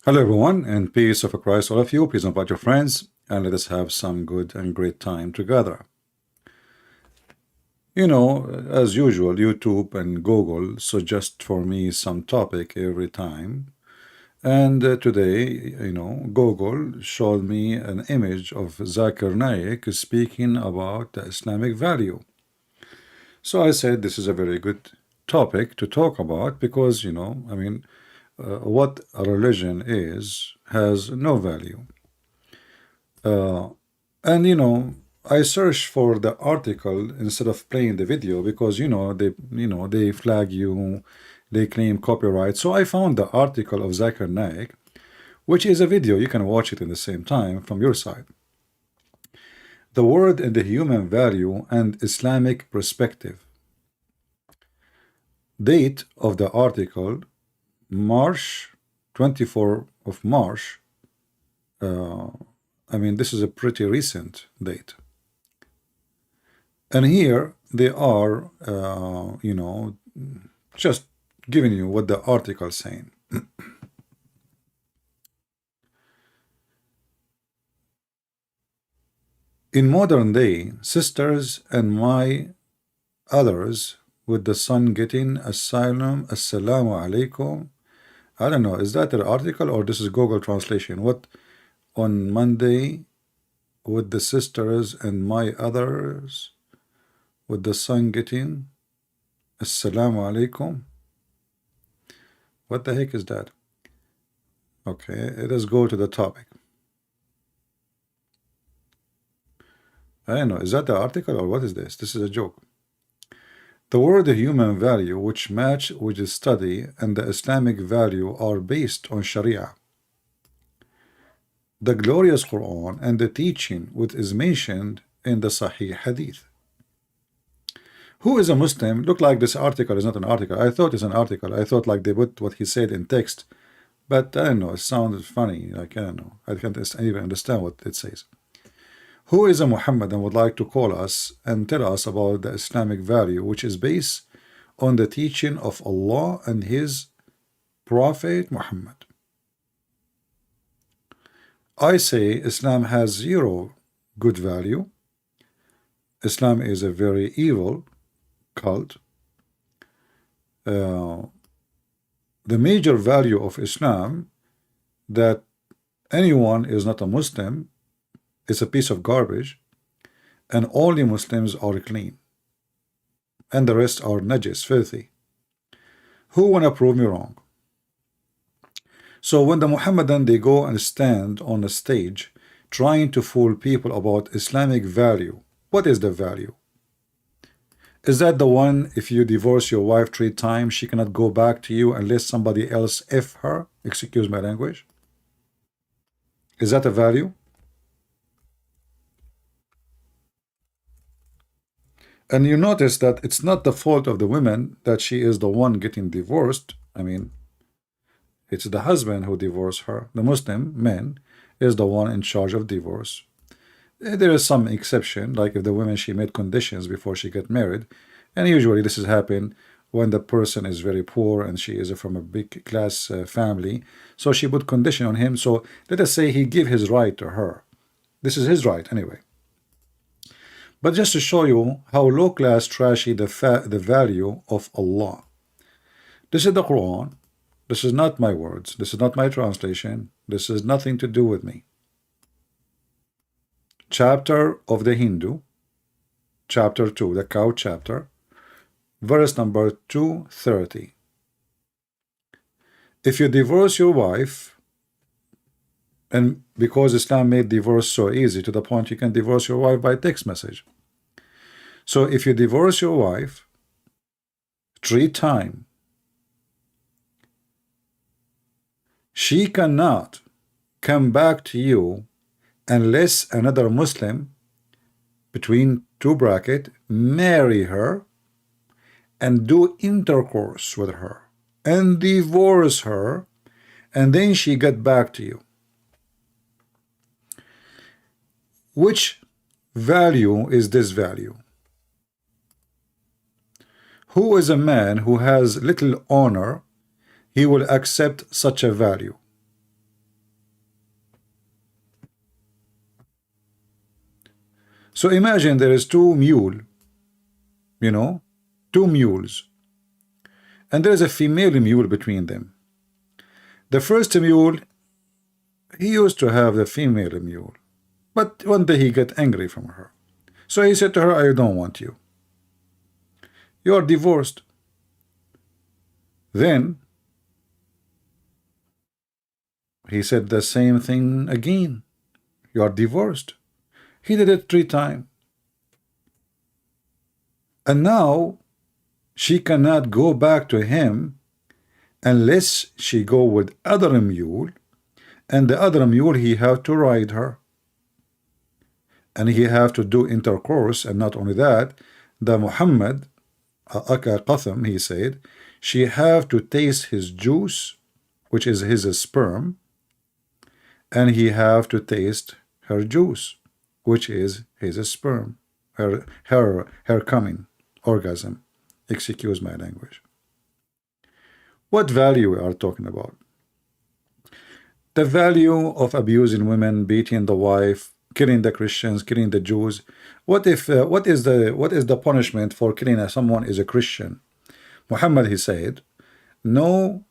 Hello, everyone, and peace of Christ, all of you. Please invite your friends, and let us have some good and great time together. As usual, YouTube and Google suggest for me some topic every time. And today, Google showed me an image of Zakir Naik speaking about the Islamic value. So I said this is a very good topic to talk about because, what a religion is has no value. Uh, and I searched for the article instead of playing the video because they flag you, they claim copyright. So I found the article of Zakir Naik, which is a video. You can watch it in the same time from your side. The word and the human value and Islamic perspective. Date of the article March 24 of March. This is a pretty recent date. And here they are, just giving you what the article is saying. In modern day, sisters and my others with the son getting asylum, assalamu alaikum. I don't know, is that an article or this is Google translation? What on Monday with the sisters and my others with the son getting assalamu alaikum? What the heck is that? Okay, let us go to the topic. I don't know, is that the article or what is this? This is a joke. The word human value, which match with the study and the Islamic value, are based on Sharia. The glorious Quran and the teaching which is mentioned in the Sahih Hadith. Who is a Muslim? Look like this article is not an article. I thought it's an article. I thought like they put what he said in text. But I don't know, it sounded funny. Like, I don't know. I can't even understand what it says. Who is a Muhammad and would like to call us and tell us about the Islamic value, which is based on the teaching of Allah and His Prophet Muhammad? I say Islam has zero good value. Islam is a very evil cult. The major value of Islam that anyone is not a Muslim is a piece of garbage, and only Muslims are clean, and the rest are najis, filthy. Who wanna prove me wrong? So when the Muhammadan they go and stand on a stage trying to fool people about Islamic value, what is the value? Is that the one if you divorce your wife 3 times she cannot go back to you unless somebody else F her? Excuse my language. Is that a value? And you notice that it's not the fault of the women that she is the one getting divorced. I mean, it's the husband who divorced her. The Muslim man is the one in charge of divorce. There is some exception, like if the woman she made conditions before she get married, and usually this has happened when the person is very poor and she is from a big class family, so she put condition on him. So let us say he give his right to her. This is his right anyway. But just to show you how low class trashy the value of Allah. This is the Quran. This is not my words. This is not my translation. This has nothing to do with me. Chapter of the Hindu, chapter 2, the cow chapter, verse number 230. If you divorce your wife, and because Islam made divorce so easy to the point you can divorce your wife by text message. So if you divorce your wife 3 times, she cannot come back to you unless another Muslim, between 2 brackets, marry her and do intercourse with her and divorce her, and then she get back to you. Which value is this value? Who is a man who has little honor, he will accept such a value? So imagine there is two mule, you know, two mules, and there is a female mule between them. The first mule, he used to have the female mule, but one day he got angry from her. So he said to her, I don't want you. You are divorced. Then he said the same thing again. You are divorced. He did it 3 times. And now she cannot go back to him unless she go with other mule, and the other mule he have to ride her, and he have to do intercourse. And not only that, the Muhammad Qatham, he said, she have to taste his juice, which is his sperm, and he have to taste her juice, which is his sperm, her coming orgasm. Excuse my language. What value we are talking about? The value of abusing women, beating the wife, killing the Christians, killing the Jews. What if what is the punishment for killing someone is a Christian? Muhammad, he said, no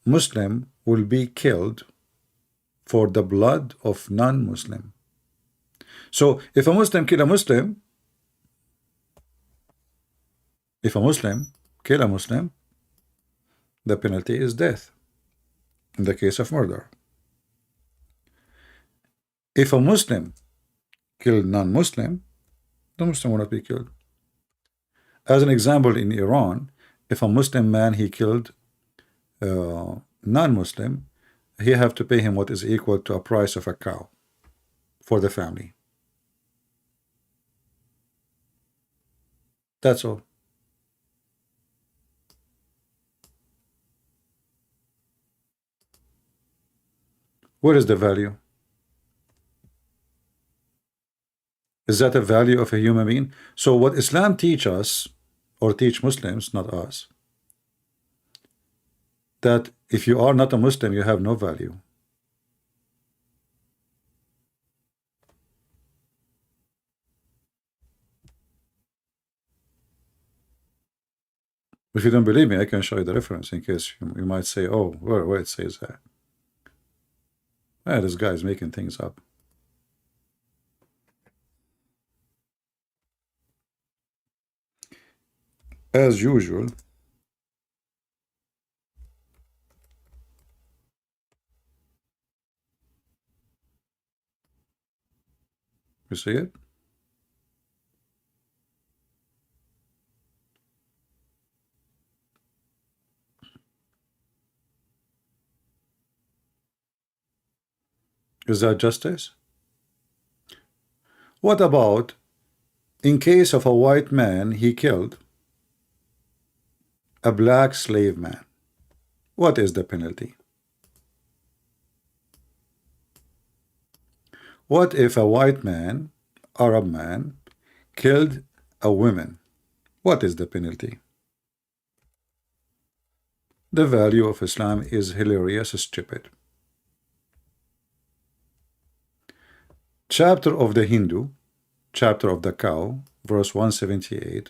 Muslim will be killed for the blood of non-Muslim. So if a Muslim kill a Muslim, if a Muslim kill a Muslim, the penalty is death in the case of murder. If a Muslim kill non-Muslim, the Muslim will not be killed. As an example, in Iran, if a Muslim man he killed non-Muslim, he have to pay him what is equal to a price of a cow for the family. That's all. What is the value? Is that a value of a human being? So what Islam teach us, or teach Muslims, not us, that if you are not a Muslim, you have no value. If you don't believe me, I can show you the reference in case you might say, oh, where it says that. This guy is making things up. As usual, you see it? Is that justice? What about in case of a white man, he killed a black slave man? What is the penalty? What if a white man, Arab man, killed a woman? What is the penalty? The value of Islam is hilarious, stupid. Chapter of the Hindu, chapter of the cow, verse 178.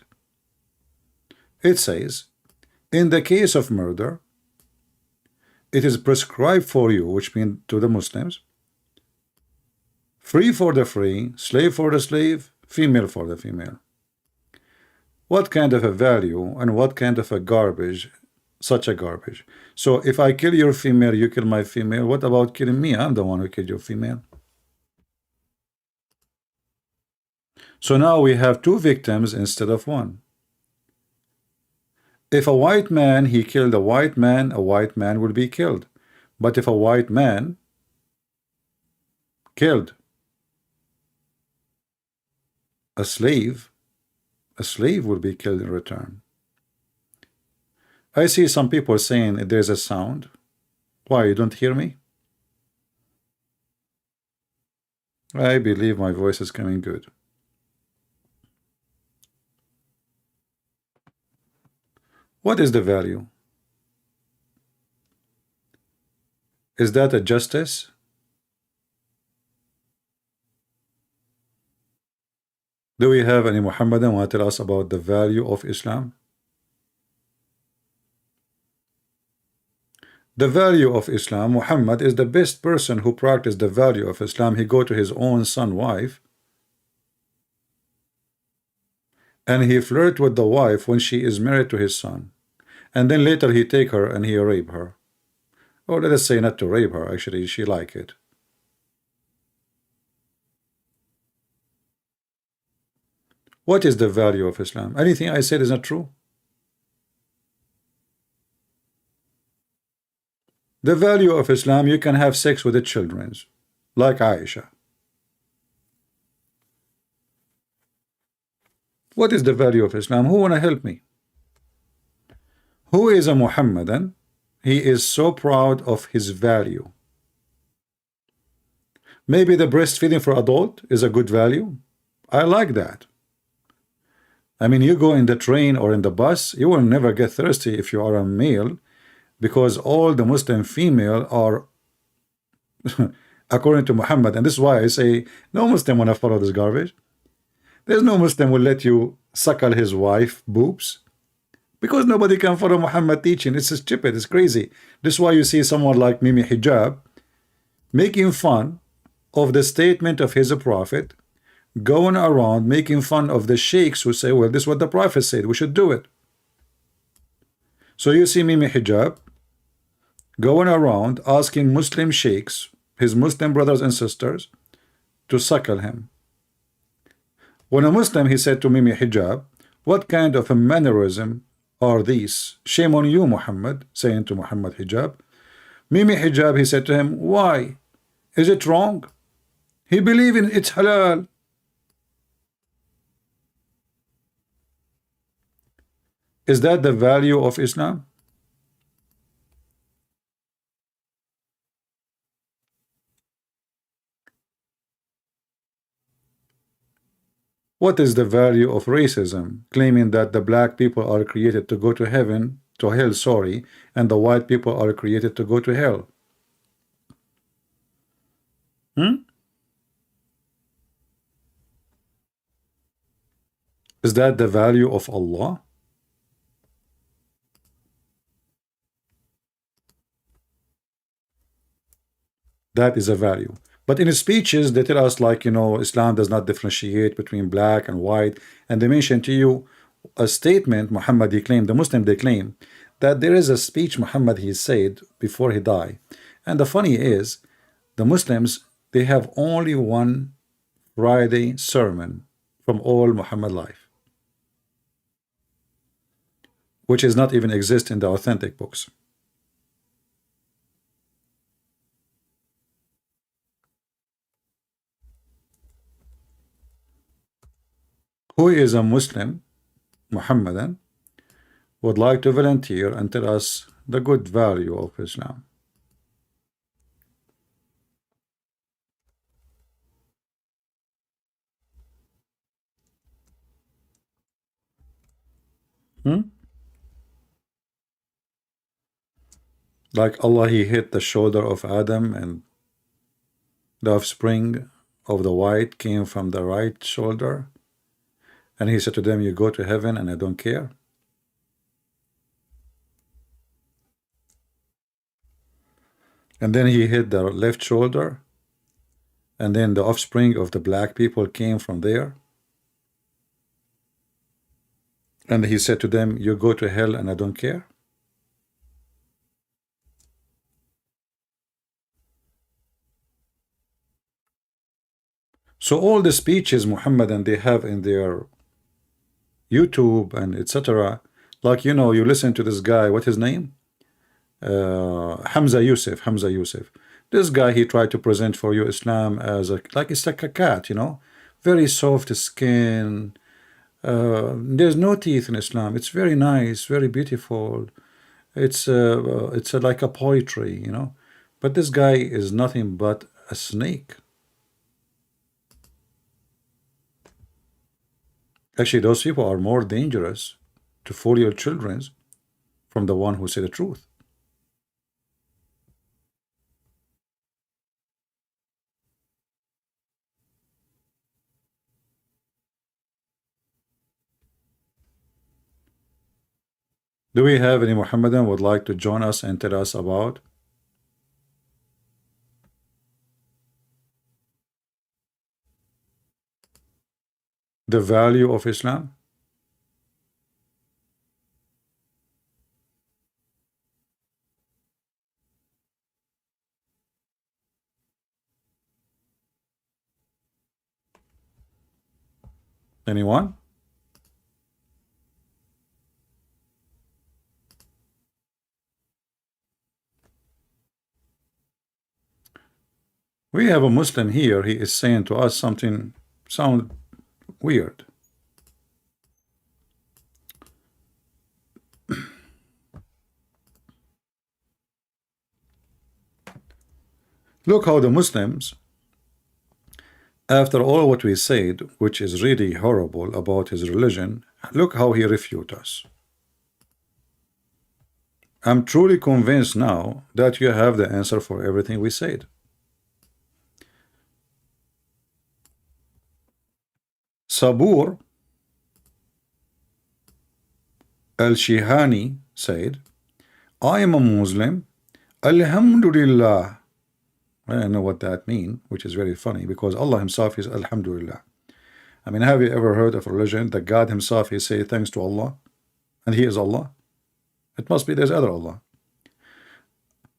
It says, in the case of murder, it is prescribed for you, which means to the Muslims, free for the free, slave for the slave, female for the female. What kind of a value and what kind of a garbage, such a garbage. So if I kill your female, you kill my female, what about killing me? I'm the one who killed your female. So now we have 2 victims instead of 1. If a white man, he killed a white man will be killed. But if a white man killed a slave will be killed in return. I see some people saying there's a sound. Why, you don't hear me? I believe my voice is coming good. What is the value? Is that a justice? Do we have any Muhammadan want to tell us about the value of Islam? The value of Islam, Muhammad is the best person who practiced the value of Islam. He go to his own son wife and he flirt with the wife when she is married to his son. And then later he take her and he rape her. Or let us say not to rape her, actually she like it. What is the value of Islam? Anything I said is not true? The value of Islam, you can have sex with the children, like Aisha. What is the value of Islam? Who wanna help me? Who is a Muhammadan? He is so proud of his value. Maybe the breastfeeding for adult is a good value. I like that. I mean, you go in the train or in the bus, you will never get thirsty if you are a male, because all the Muslim female are according to Muhammad. And this is why I say no Muslim wanna follow this garbage. There's no Muslim will let you suckle his wife boobs, because nobody can follow Muhammad teaching. It's stupid, it's crazy. This is why you see someone like Mimi Hijab making fun of the statement of his prophet, going around making fun of the sheikhs who say, well, this is what the prophet said, we should do it. So you see Mimi Hijab going around asking Muslim sheikhs, his Muslim brothers and sisters, to suckle him. When a Muslim, he said to Mimi Hijab, what kind of a mannerism are these? Shame on you, Muhammad, saying to Muhammad Hijab. Mimi Hijab, he said to him, why? Is it wrong? He believe in it's halal. Is that the value of Islam? What is the value of racism, claiming that the black people are created to go to heaven, to hell, sorry, and the white people are created to go to hell? Is that the value of Allah? That is a value. But in his speeches, they tell us, like, Islam does not differentiate between black and white. And they mention to you a statement Muhammad, he claimed, the Muslim, they claim that there is a speech Muhammad, he said before he died. And the funny is, the Muslims, they have only one Friday sermon from all Muhammad life, which is not even exist in the authentic books. Who is a Muslim, Muhammadan, would like to volunteer and tell us the good value of Islam? Like Allah, he hit the shoulder of Adam, and the offspring of the white came from the right shoulder, and he said to them, you go to heaven and I don't care. And then he hit the left shoulder, and then the offspring of the black people came from there, and he said to them, you go to hell and I don't care. So all the speeches Muhammadan they have in their YouTube and etc., like, you listen to this guy, what his name, Hamza Yusuf. This guy, he tried to present for you Islam as like it's like a cat, very soft skin. There's no teeth in Islam. It's very nice, very beautiful. It's like a poetry, But this guy is nothing but a snake. Actually, those people are more dangerous to fool your children from the one who say the truth. Do we have any Muhammadan would like to join us and tell us about the value of Islam? Anyone? We have a Muslim here. He is saying to us something sound weird. Look how the Muslims, after all what we said, which is really horrible about his religion, look how he refutes us. I'm truly convinced now that you have the answer for everything we said. Sabur al-Shihani said, I am a Muslim. Alhamdulillah. I don't know what that means, which is very funny because Allah himself is Alhamdulillah. I mean, have you ever heard of a religion that God himself is say thanks to Allah and he is Allah? It must be there's other Allah.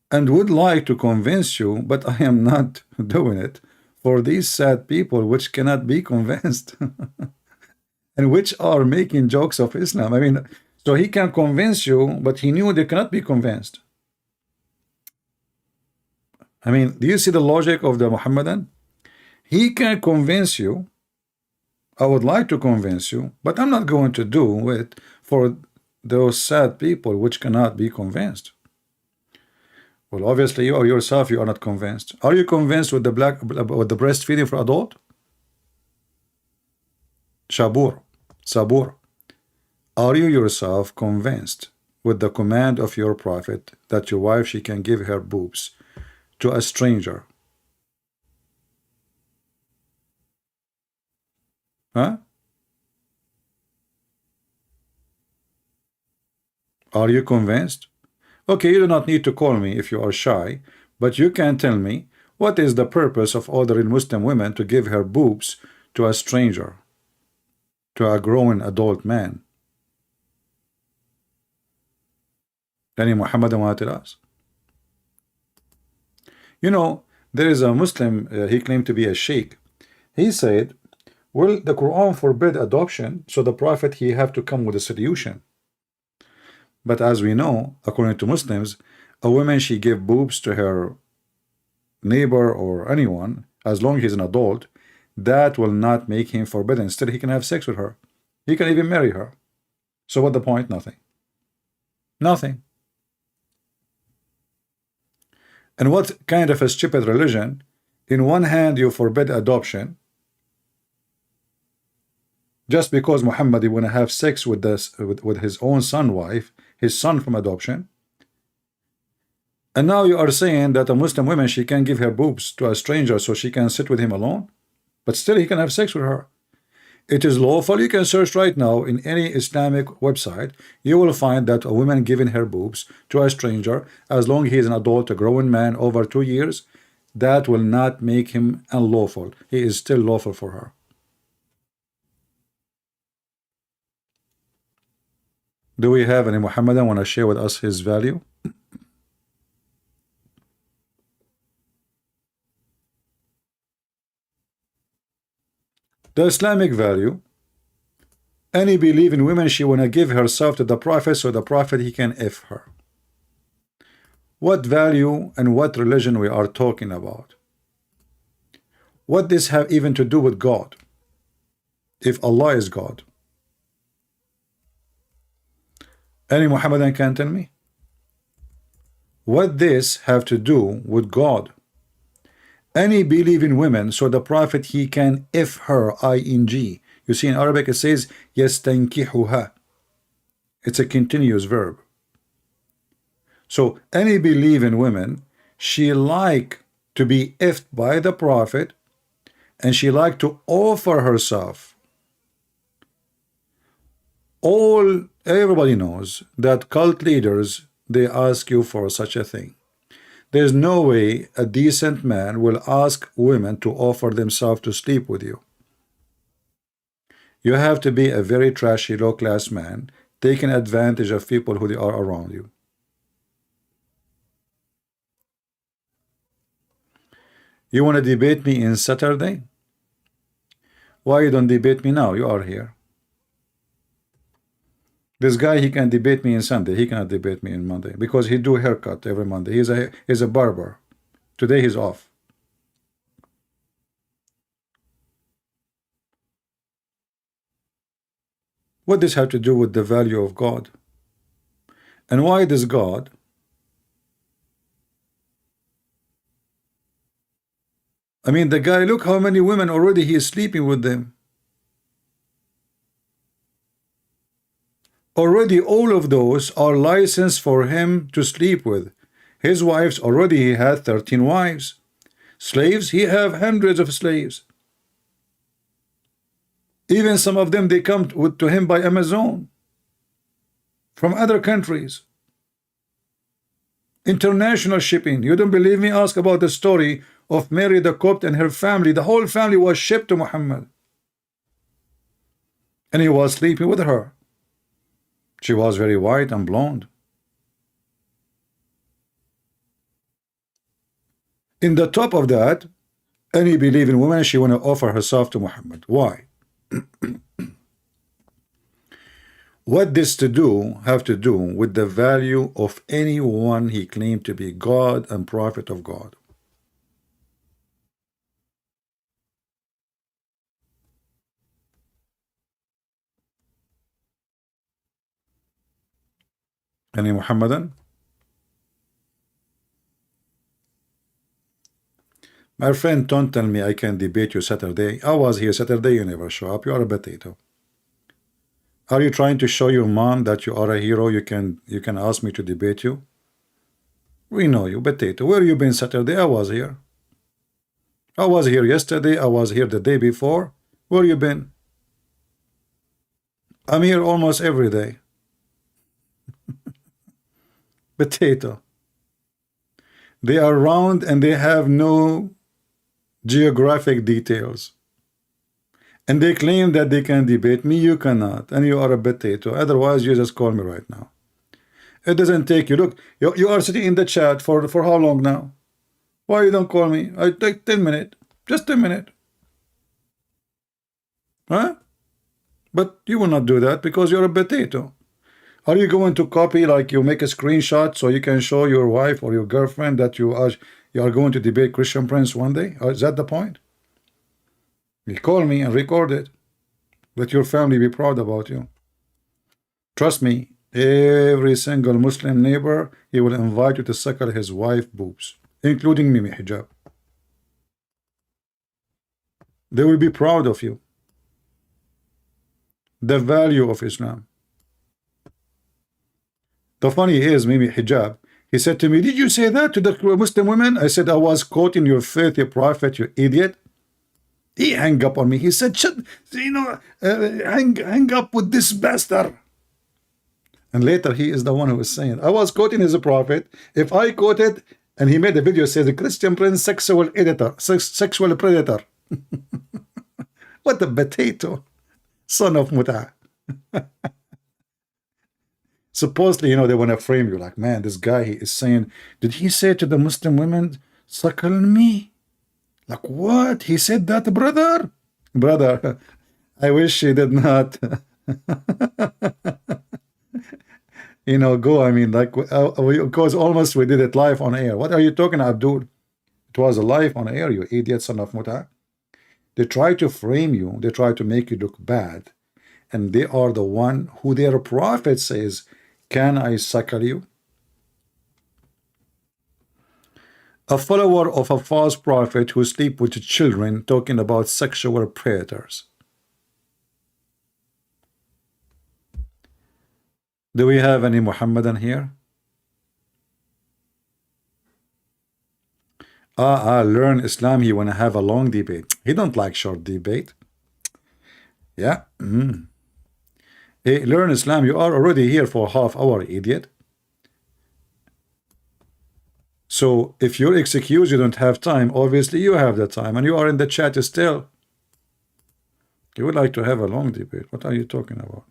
And would like to convince you, but I am not doing it for these sad people which cannot be convinced and which are making jokes of Islam. I mean, so he can convince you, but he knew they cannot be convinced. I mean, do you see the logic of the Muhammadan? He can convince you. I would like to convince you, but I'm not going to do it for those sad people which cannot be convinced. Well, obviously, you or yourself, you are not convinced. Are you convinced with the breastfeeding for adult? Sabur, are you yourself convinced with the command of your prophet that your wife she can give her boobs to a stranger? Huh? Are you convinced? Okay, you do not need to call me if you are shy, but you can tell me what is the purpose of ordering Muslim women to give her boobs to a stranger, to a grown adult man? Any Muhammadan want to tell us? You know, there is a Muslim, he claimed to be a sheikh. He said, well, the Quran forbid adoption, so the Prophet, he have to come with a solution. But as we know, according to Muslims, a woman, she give boobs to her neighbor or anyone, as long as he's an adult, that will not make him forbidden. Instead, he can have sex with her. He can even marry her. So what the point? Nothing. Nothing. And what kind of a stupid religion? In one hand, you forbid adoption, just because Muhammad want to have sex with this with his own son wife, his son from adoption. And now you are saying that a Muslim woman, she can give her boobs to a stranger so she can sit with him alone, but still he can have sex with her. It is lawful. You can search right now in any Islamic website. You will find that a woman giving her boobs to a stranger, as long as he is an adult, a grown man over 2 years, that will not make him unlawful. He is still lawful for her. Do we have any Muhammadan want to share with us his value? The Islamic value, any believing woman, she want to give herself to the Prophet so the Prophet he can F her. What value and what religion we are talking about? What this have even to do with God? If Allah is God. Any Muhammadan can tell me? What this have to do with God? Any believing women, so the Prophet he can F her, ing. You see in Arabic it says yastankihuha. It's a continuous verb. So any believing women, she like to be effed by the Prophet, and she like to offer herself Everybody knows that cult leaders, they ask you for such a thing. There's no way a decent man will ask women to offer themselves to sleep with you. You have to be a very trashy, low-class man, taking advantage of people who they are around you. You want to debate me in Saturday? Why you don't debate me now? You are here. This guy, he can debate me in Sunday. He cannot debate me in Monday because he do haircut every Monday. He's a barber. Today he's off. What does have to do with the value of God? And why does God I mean, the guy, look how many women already he is sleeping with them. Already all of those are licensed for him to sleep with. His wives, already he had 13 wives. Slaves, he have hundreds of slaves. Even some of them, they come to him by Amazon from other countries. International shipping. You don't believe me? Ask about the story of Mary the Copt and her family. The whole family was shipped to Muhammad. And he was sleeping with her. She was very white and blonde. In the top of that, any believing woman, she want to offer herself to Muhammad. Why? What this have to do with the value of anyone he claimed to be God and prophet of God? Any Muhammadan? My friend, don't tell me I can debate you Saturday. I was here Saturday, you never show up. You are a potato. Are you trying to show your mom that you are a hero? You can ask me to debate you? We know you, potato. Where you been Saturday? I was here. I was here yesterday. I was here the day before. Where you been? I'm here almost every day. Potato. They are round and they have no geographic details. And they claim that they can debate me. You cannot. And you are a potato. Otherwise, you just call me right now. It doesn't take you. Look, you are sitting in the chat for how long now? Why you don't call me? I take 10 minutes. Just 10 minutes. Huh? But you will not do that because you're a potato. Are you going to copy, like you make a screenshot so you can show your wife or your girlfriend that you are going to debate Christian Prince one day? Or is that the point? You call me and record it. Let your family be proud about you. Trust me, every single Muslim neighbor, he will invite you to suckle his wife boobs, including Mimi Hijab. They will be proud of you. The value of Islam. The funny is, Mimi Hijab, he said to me, did you say that to the Muslim women? I said, I was quoting your filthy prophet, you idiot. He hung up on me. He said, hang up with this bastard. And later, he is the one who was saying, I was quoting his prophet. If I quoted, and he made a video, says, the Christian Prince, sexual predator. What a potato. Son of Muta. Supposedly, they want to frame you like, man, this guy, he is saying, did he say to the Muslim women, suckle me? Like, what? He said that, brother? Brother, I wish he did not. Go, I mean, like, because almost we did it live on air. What are you talking about, dude? It was a live on air, you idiot, son of Muta. They try to frame you. They try to make you look bad. And they are the one who their prophet says, can I suckle you? A follower of a false prophet who sleep with children, talking about sexual predators. Do we have any Muhammadan here? Learn Islam. He want to have a long debate. He don't like short debate. Yeah. Hey, learn Islam. You are already here for half hour, idiot. So if you're excused, you don't have time. Obviously, you have the time, and you are in the chat still. You would like to have a long debate. What are you talking about?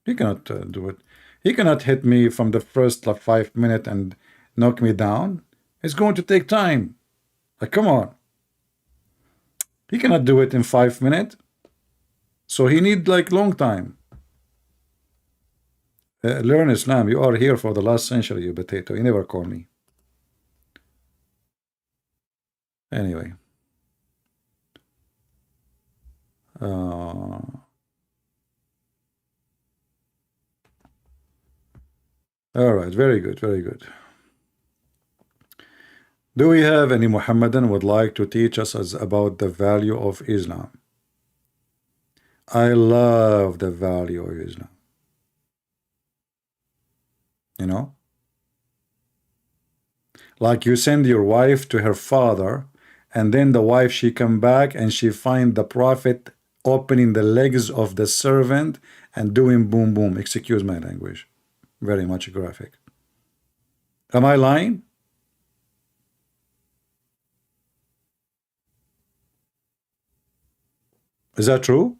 He cannot do it. He cannot hit me from the first like 5 minutes and knock me down. It's going to take time. Like, come on. He cannot do it in 5 minutes. So he need like long time. Learn Islam. You are here for the last century, you potato. You never call me. Anyway. All right. Very good. Very good. Do we have any Muhammadan would like to teach us about the value of Islam? I love the value of Islam. You know? Like you send your wife to her father, and then the wife, she come back and she find the prophet opening the legs of the servant and doing boom boom. Excuse my language. Very much graphic. Am I lying? Is that true?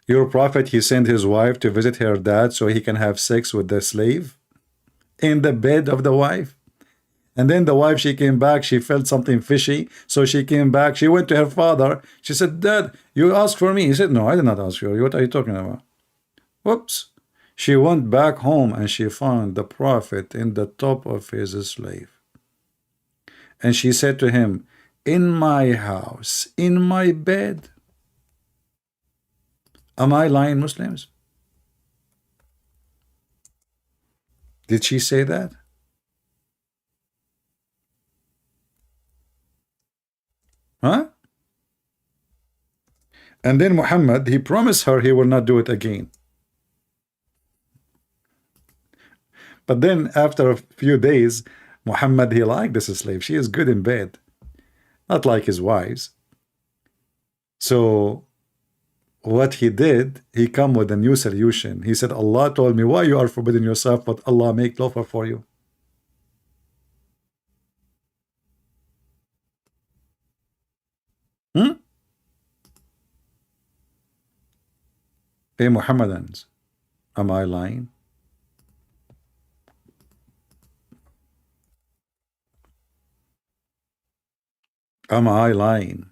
Your prophet, he sent his wife to visit her dad so he can have sex with the slave in the bed of the wife. And then the wife, she came back, she felt something fishy, so she came back, she went to her father, she said, Dad, you asked for me. He said, no, I did not ask you. What are you talking about? Whoops. She went back home and she found the prophet in the top of his slave. And she said to him, in my house, in my bed. Am I lying, Muslims? Did she say that? Huh? And then Muhammad, he promised her he will not do it again. But then after a few days, Muhammad, he liked this slave. She is good in bed, not like his wives. So what he did, he come with a new solution. He said, Allah told me, why you are forbidding yourself, but Allah make offer for you. Hey Muhammadans, am I lying? Am I lying?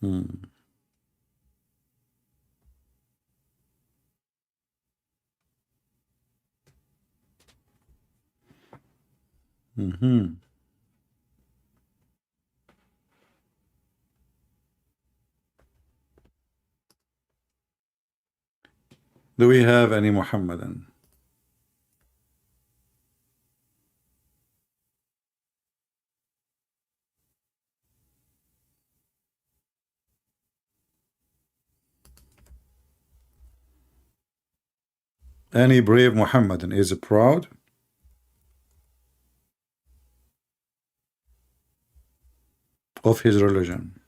Hmm. Mm-hmm. Do we have any Muhammadan? Any brave Muhammadan is proud? Of his religion?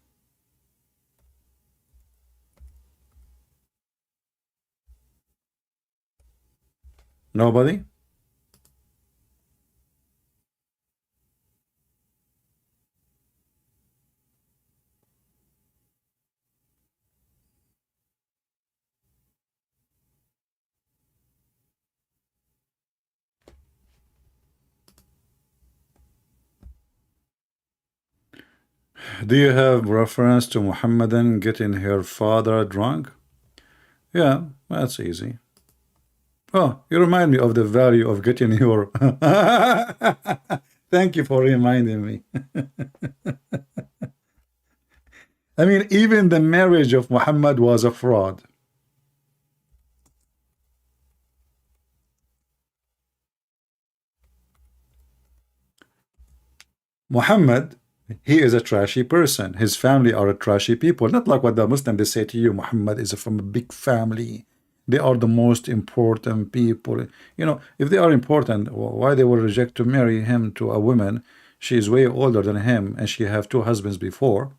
Nobody? Do you have reference to Muhammadan getting her father drunk? Yeah, that's easy. Oh, you remind me of the value of getting your... Thank you for reminding me. I mean, even the marriage of Muhammad was a fraud. Muhammad, he is a trashy person. His family are a trashy people. Not like what the Muslims they say to you, Muhammad is from a big family. They are the most important people. If they are important, why they will reject to marry him to a woman? She is way older than him, and she have two husbands before.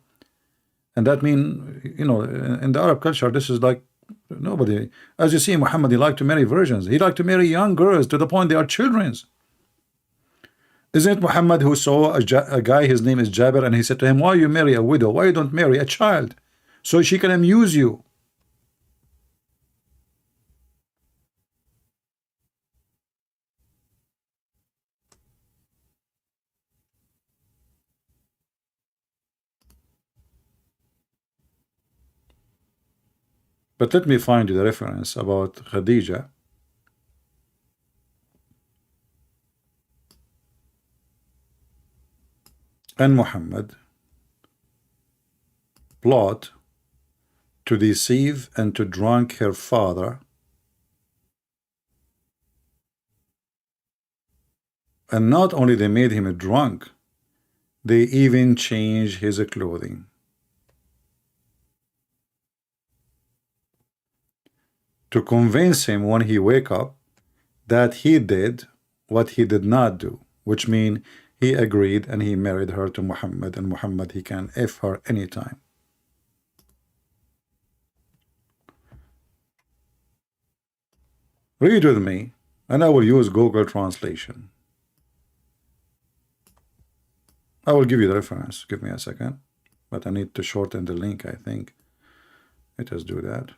And that mean, in the Arab culture, this is like nobody. As you see, Muhammad, he liked to marry virgins. He liked to marry young girls to the point they are children's. Isn't it Muhammad who saw a guy, his name is Jabir, and he said to him, why you marry a widow? Why you don't marry a child? So she can amuse you. But let me find you the reference about Khadija. And Muhammad plot to deceive and to drunk her father, and not only they made him a drunk, they even changed his clothing to convince him when he wake up that he did what he did not do, which means he agreed and he married her to Muhammad, and Muhammad, he can F her anytime. Read with me, and I will use Google Translation. I will give you the reference. Give me a second. But I need to shorten the link, I think. Let us do that.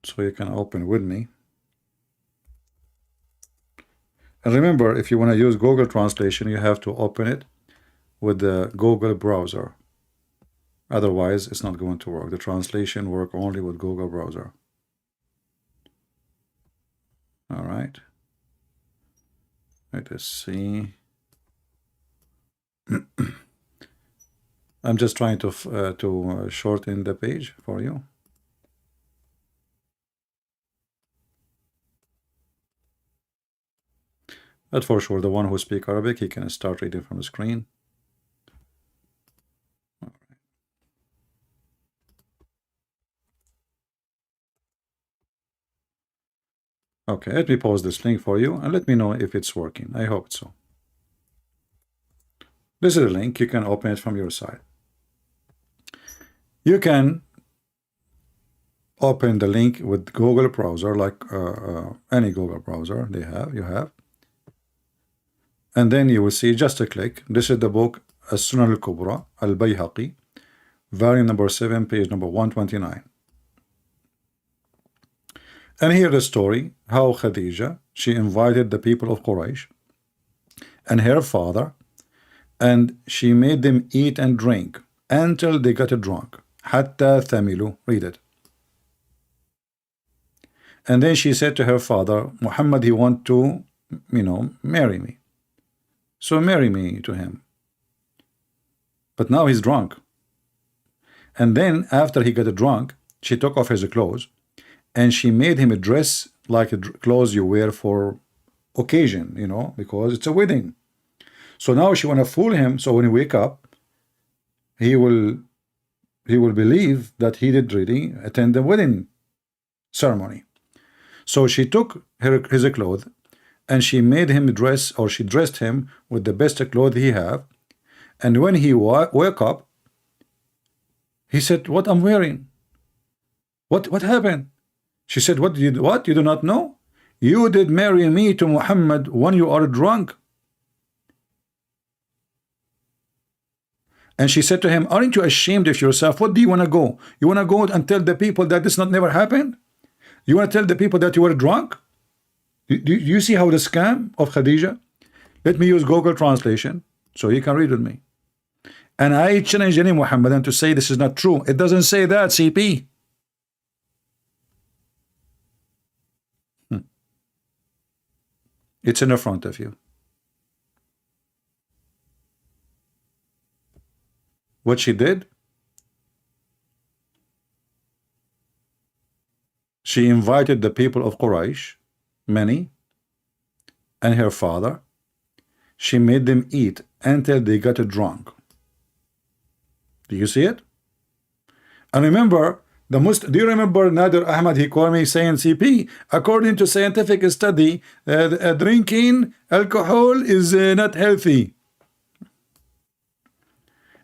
So you can open with me. And remember, if you want to use Google Translation, you have to open it with the Google browser. Otherwise, it's not going to work. The translation work only with Google browser. All right. Let us see. I'm just trying to shorten the page for you. But for sure, the one who speaks Arabic, he can start reading from the screen. Okay, let me pause this link for you and let me know if it's working. I hope so. This is a link. You can open it from your side. You can open the link with Google browser, like any Google browser you have. And then you will see just a click. This is the book As-Sunan al-Kubra, Al-Bayhaqi, volume number 7, page number 129. And here the story, how Khadija, she invited the people of Quraysh and her father, and she made them eat and drink until they got drunk. Hatta thamilu. Read it. And then she said to her father, Muhammad, he want to, marry me. So marry me to him. But now he's drunk. And then after he got drunk, she took off his clothes and she made him a dress like a clothes you wear for occasion, because it's a wedding. So now she want to fool him. So when he wake up, he will believe that he did really attend the wedding ceremony. So she took his clothes and she made him dress, or she dressed him with the best clothes he have. And when he woke up, he said, what I'm wearing? What happened? She said, what? You do not know? You did marry me to Muhammad when you are drunk. And she said to him, aren't you ashamed of yourself? What do you want to go? You want to go and tell the people that this never happened? You want to tell the people that you were drunk? Do you see how the scam of Khadija? Let me use Google Translation so you can read with me. And I challenge any Muhammadan to say this is not true. It doesn't say that, CP. It's in the front of you. What she did? She invited the people of Quraysh, many, and her father. She made them eat until they got drunk. Do you see it? And remember, do you remember Nader Ahmad? He called me saying, CP, according to scientific study, drinking alcohol is not healthy.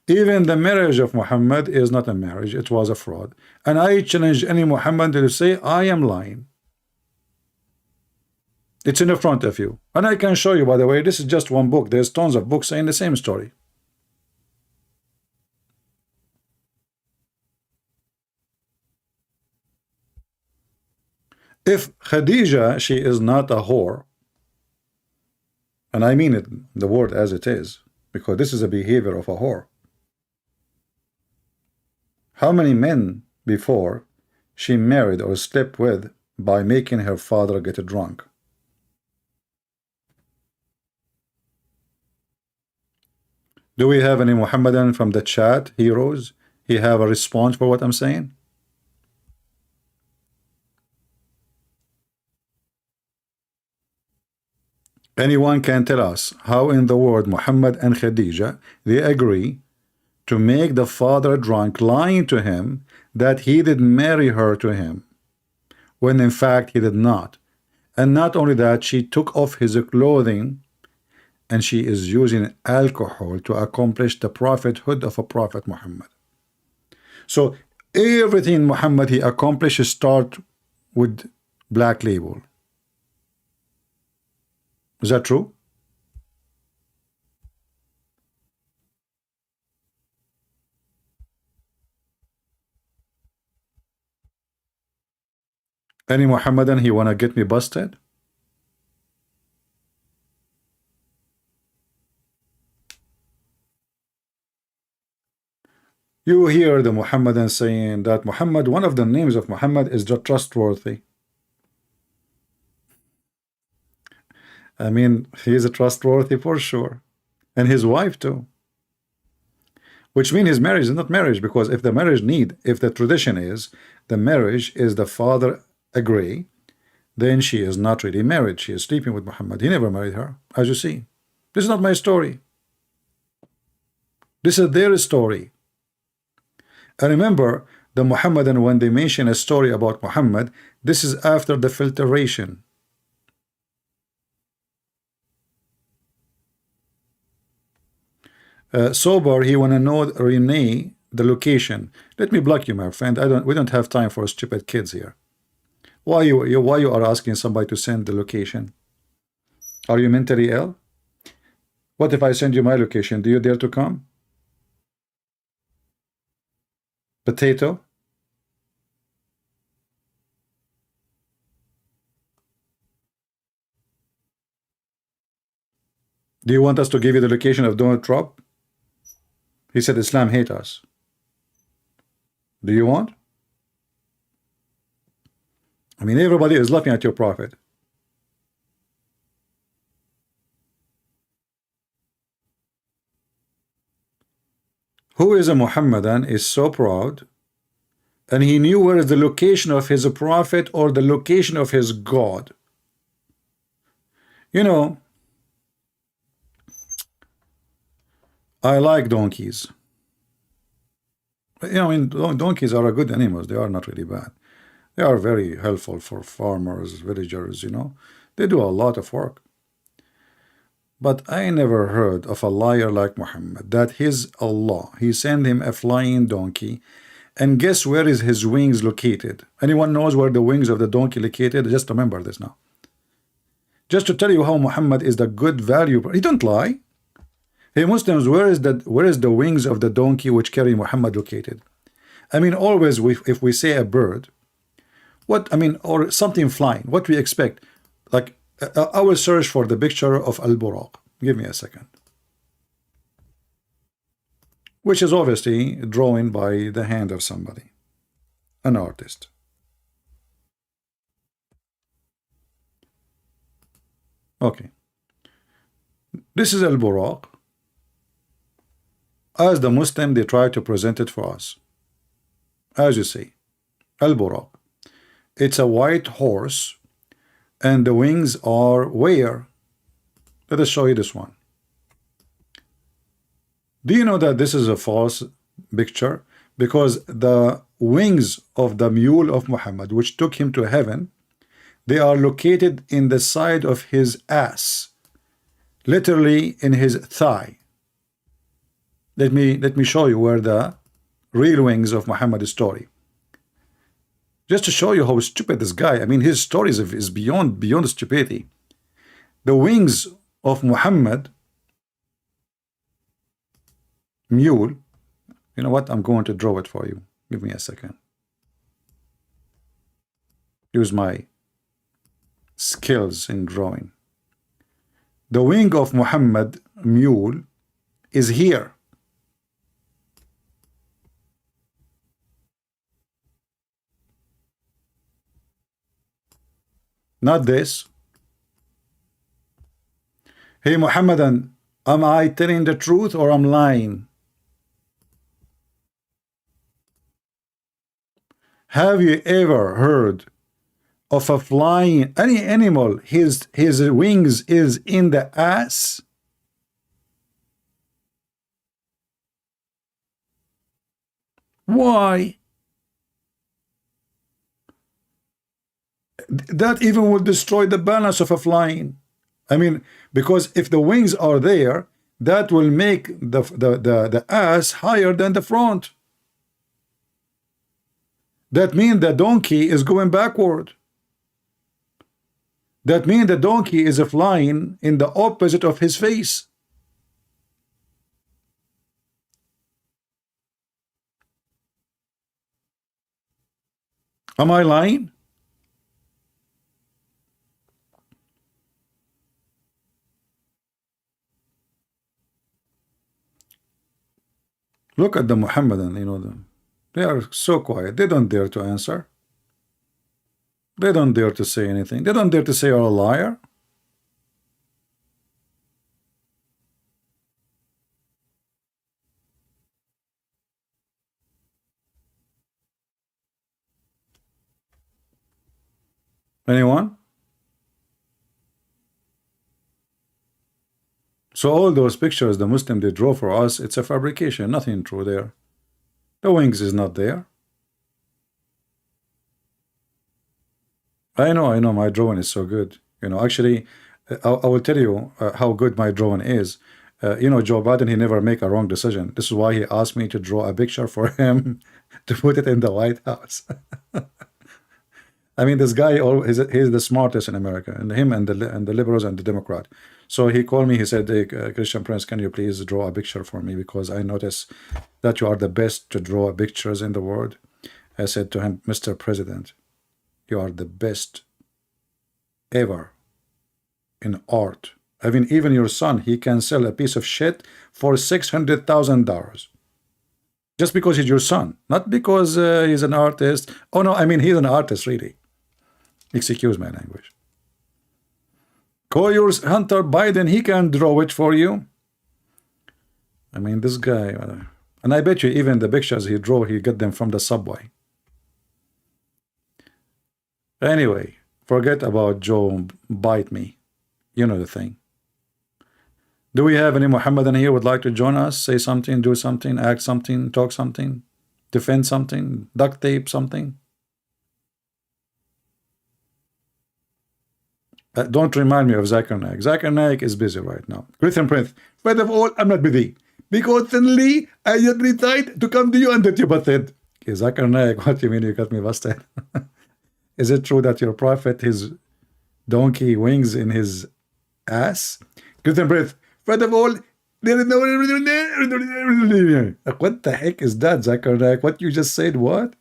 Even the marriage of Muhammad is not a marriage, it was a fraud. And I challenge any Muhammad to say, I am lying. It's in the front of you. And I can show you, by the way, this is just one book. There's tons of books saying the same story. If Khadija, she is not a whore, and I mean it, the word as it is, because this is a behavior of a whore. How many men before she married or slept with by making her father get drunk? Do we have any Muhammadan from the chat, heroes? He have a response for what I'm saying? Anyone can tell us how in the world Muhammad and Khadija, they agree to make the father drunk, lying to him that he did marry her to him, when in fact he did not. And not only that, she took off his clothing and she is using alcohol to accomplish the prophethood of a prophet Muhammad. So everything Muhammad he accomplished start with black label. Is that true? Any Muhammadan he wanna get me busted? You hear the Muhammadan saying that Muhammad, one of the names of Muhammad is the trustworthy. I mean, he is a trustworthy for sure. And his wife too. Which means his marriage is not marriage, because if the marriage if the tradition is, the marriage is the father agree, then she is not really married. She is sleeping with Muhammad. He never married her, as you see. This is not my story. This is their story. And remember, the Muhammadan, when they mention a story about Muhammad, this is after the filtration. Sober, he wanna know Renee the location. Let me block you, my friend. We don't have time for stupid kids here. Why you are asking somebody to send the location? Are you mentally ill? What if I send you my location? Do you dare to come? Potato? Do you want us to give you the location of Donald Trump? He said Islam hate us. Do you want? I mean, everybody is laughing at your prophet. Who is a Muhammadan is so proud, and he knew where is the location of his prophet or the location of his God. You know, I like donkeys. You know, I mean, donkeys are a good animals. They are not really bad. They are very helpful for farmers, villagers, you know. They do a lot of work. But I never heard of a liar like Muhammad, that his Allah, he sent him a flying donkey, and guess where is his wings located? Anyone knows where the wings of the donkey located? Just remember this now. Just to tell you how Muhammad is the good value. He don't lie. Hey Muslims, where is the wings of the donkey which carry Muhammad located? I mean, always if we say a bird, or something flying, what we expect? Like, I will search for the picture of Al-Buraq. Give me a second. Which is obviously drawn by the hand of somebody, an artist. Okay. This is Al-Buraq. As the Muslim, they try to present it for us. As you see, Al-Buraq. It's a white horse, and the wings are where? Let us show you this one. Do you know that this is a false? picture because the wings of the mule of Muhammad, which took him to heaven, they are located in the side of his ass, literally in his thigh. Let me show you where the real wings of Muhammad's story. Just to show you how stupid this guy. I mean, his story is beyond stupidity. The wings of Muhammad mule. You know what? I'm going to draw it for you. Give me a second. Use my skills in drawing. The wing of Muhammad mule is here. Not this. Hey Muhammadan, am I telling the truth or I'm lying? Have you ever heard of a flying any animal? His wings is in the ass. Why? That even will destroy the balance of a flying. I mean, because if the wings are there, that will make the ass higher than the front. That means the donkey is going backward. That means the donkey is flying in the opposite of his face. Am I lying? Look at the Muhammadan, you know, they are so quiet. They don't dare to answer. They don't dare to say anything. They don't dare to say you're a liar. Anyone? So all those pictures the Muslim they draw for us, it's a fabrication, nothing true there. The wings is not there. I know, my drawing is so good. You know, actually, I will tell you how good my drawing is. You know, Joe Biden, he never make a wrong decision. This is why he asked me to draw a picture for him to put it in the White House. I mean, this guy, he's the smartest in America, and him and the liberals and the Democrat. So he called me. He said, hey, Christian Prince, can you please draw a picture for me? Because I notice that you are the best to draw pictures in the world. I said to him, Mr. President, you are the best ever in art. I mean, even your son, he can sell a piece of shit for $600,000. Just because he's your son, not because he's an artist. Oh no, I mean, he's an artist, really. Excuse my language. Call yours Hunter Biden, he can draw it for you. I mean, this guy, and I bet you even the pictures he drew, he got them from the subway. Anyway, forget about Joe Bite Me. You know the thing. Do we have any Muhammadan here would like to join us? Say something, do something, act something, talk something, defend something, duct tape something? Don't remind me of Zakir Naik. Zakir Naik is busy right now. Christian Prince, first of all, I'm not busy. Because suddenly I just decided to come to you and that you busted. Okay, Zakir Naik, what do you mean you got me busted? Is it true that your prophet, his donkey wings in his ass? Christian Prince, first of all, there is no... What the heck is that, Zakir Naik? What you just said, what?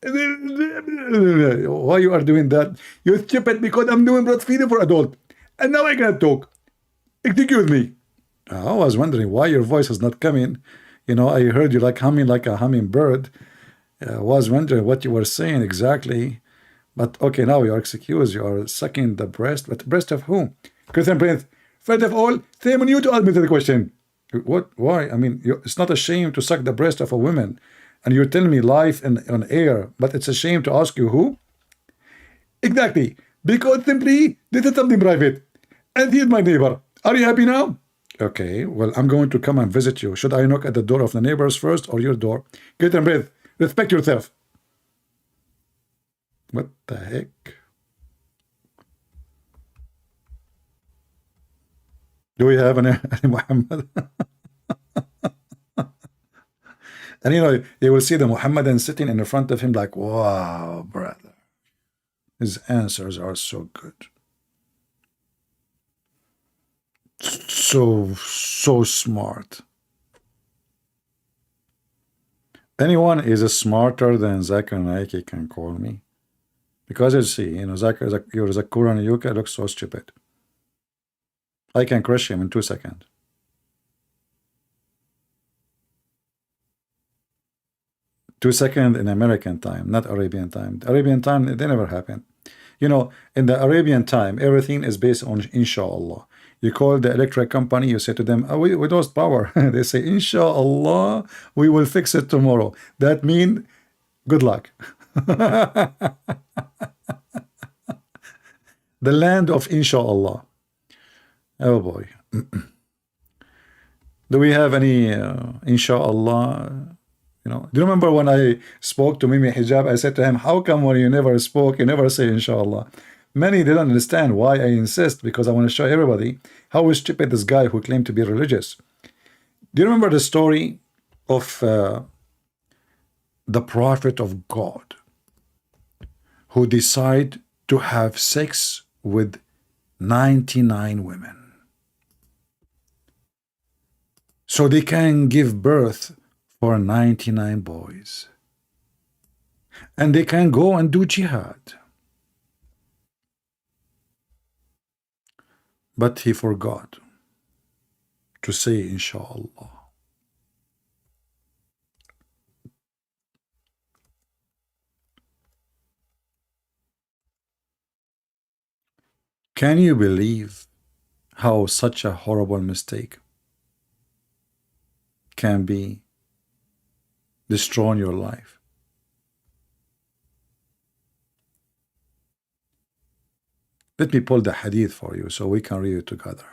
Why you are doing that? You're stupid because I'm doing breastfeeding for adult. And now I can't talk. Excuse me. I was wondering why your voice is not coming. You know, I heard you like humming like a hummingbird. I was wondering what you were saying exactly. But okay, now you are excused. You are sucking the breast. But breast of whom? Christian Prince. First of all, shame on you to answer the question. What? Why? I mean, it's not a shame to suck the breast of a woman. And you're telling me live and on air, but it's a shame to ask you who? Exactly. Because simply, this is something private. And he is my neighbor. Are you happy now? Okay, well, I'm going to come and visit you. Should I knock at the door of the neighbors first or your door? Get and breathe. Respect yourself. What the heck? Do we have any Muhammad? And you will see the Muhammadan sitting in front of him like, wow, brother. His answers are so good. So smart. Anyone is smarter than Zakir Naik can call me. Because you see, your Zakur and Yuka looks so stupid. I can crush him in 2 seconds. 2 seconds in American time, not Arabian time. Arabian time, they never happen. In the Arabian time, everything is based on inshallah. You call the electric company, you say to them, oh, we lost power. They say, inshallah, we will fix it tomorrow. That means good luck. The land of inshallah. Oh boy. Do we have any inshallah? Do you remember when I spoke to Mimi Hijab? I said to him, how come when you never spoke, you never say inshallah? Many didn't understand why I insist, because I want to show everybody how stupid this guy who claimed to be religious. Do you remember the story of the prophet of God who decided to have sex with 99 women so they can give birth for 99 boys, and they can go and do jihad? But he forgot to say inshallah. Can you believe how such a horrible mistake can be destroying your life? Let me pull the hadith for you so we can read it together.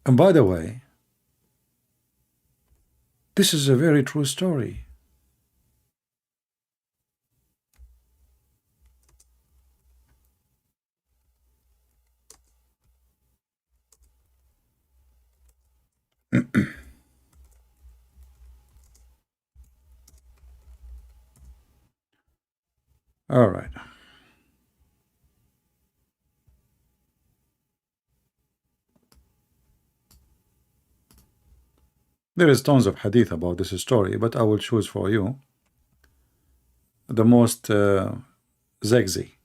And by the way, this is a very true story. All right. There is tons of hadith about this story, but I will choose for you the most sexy.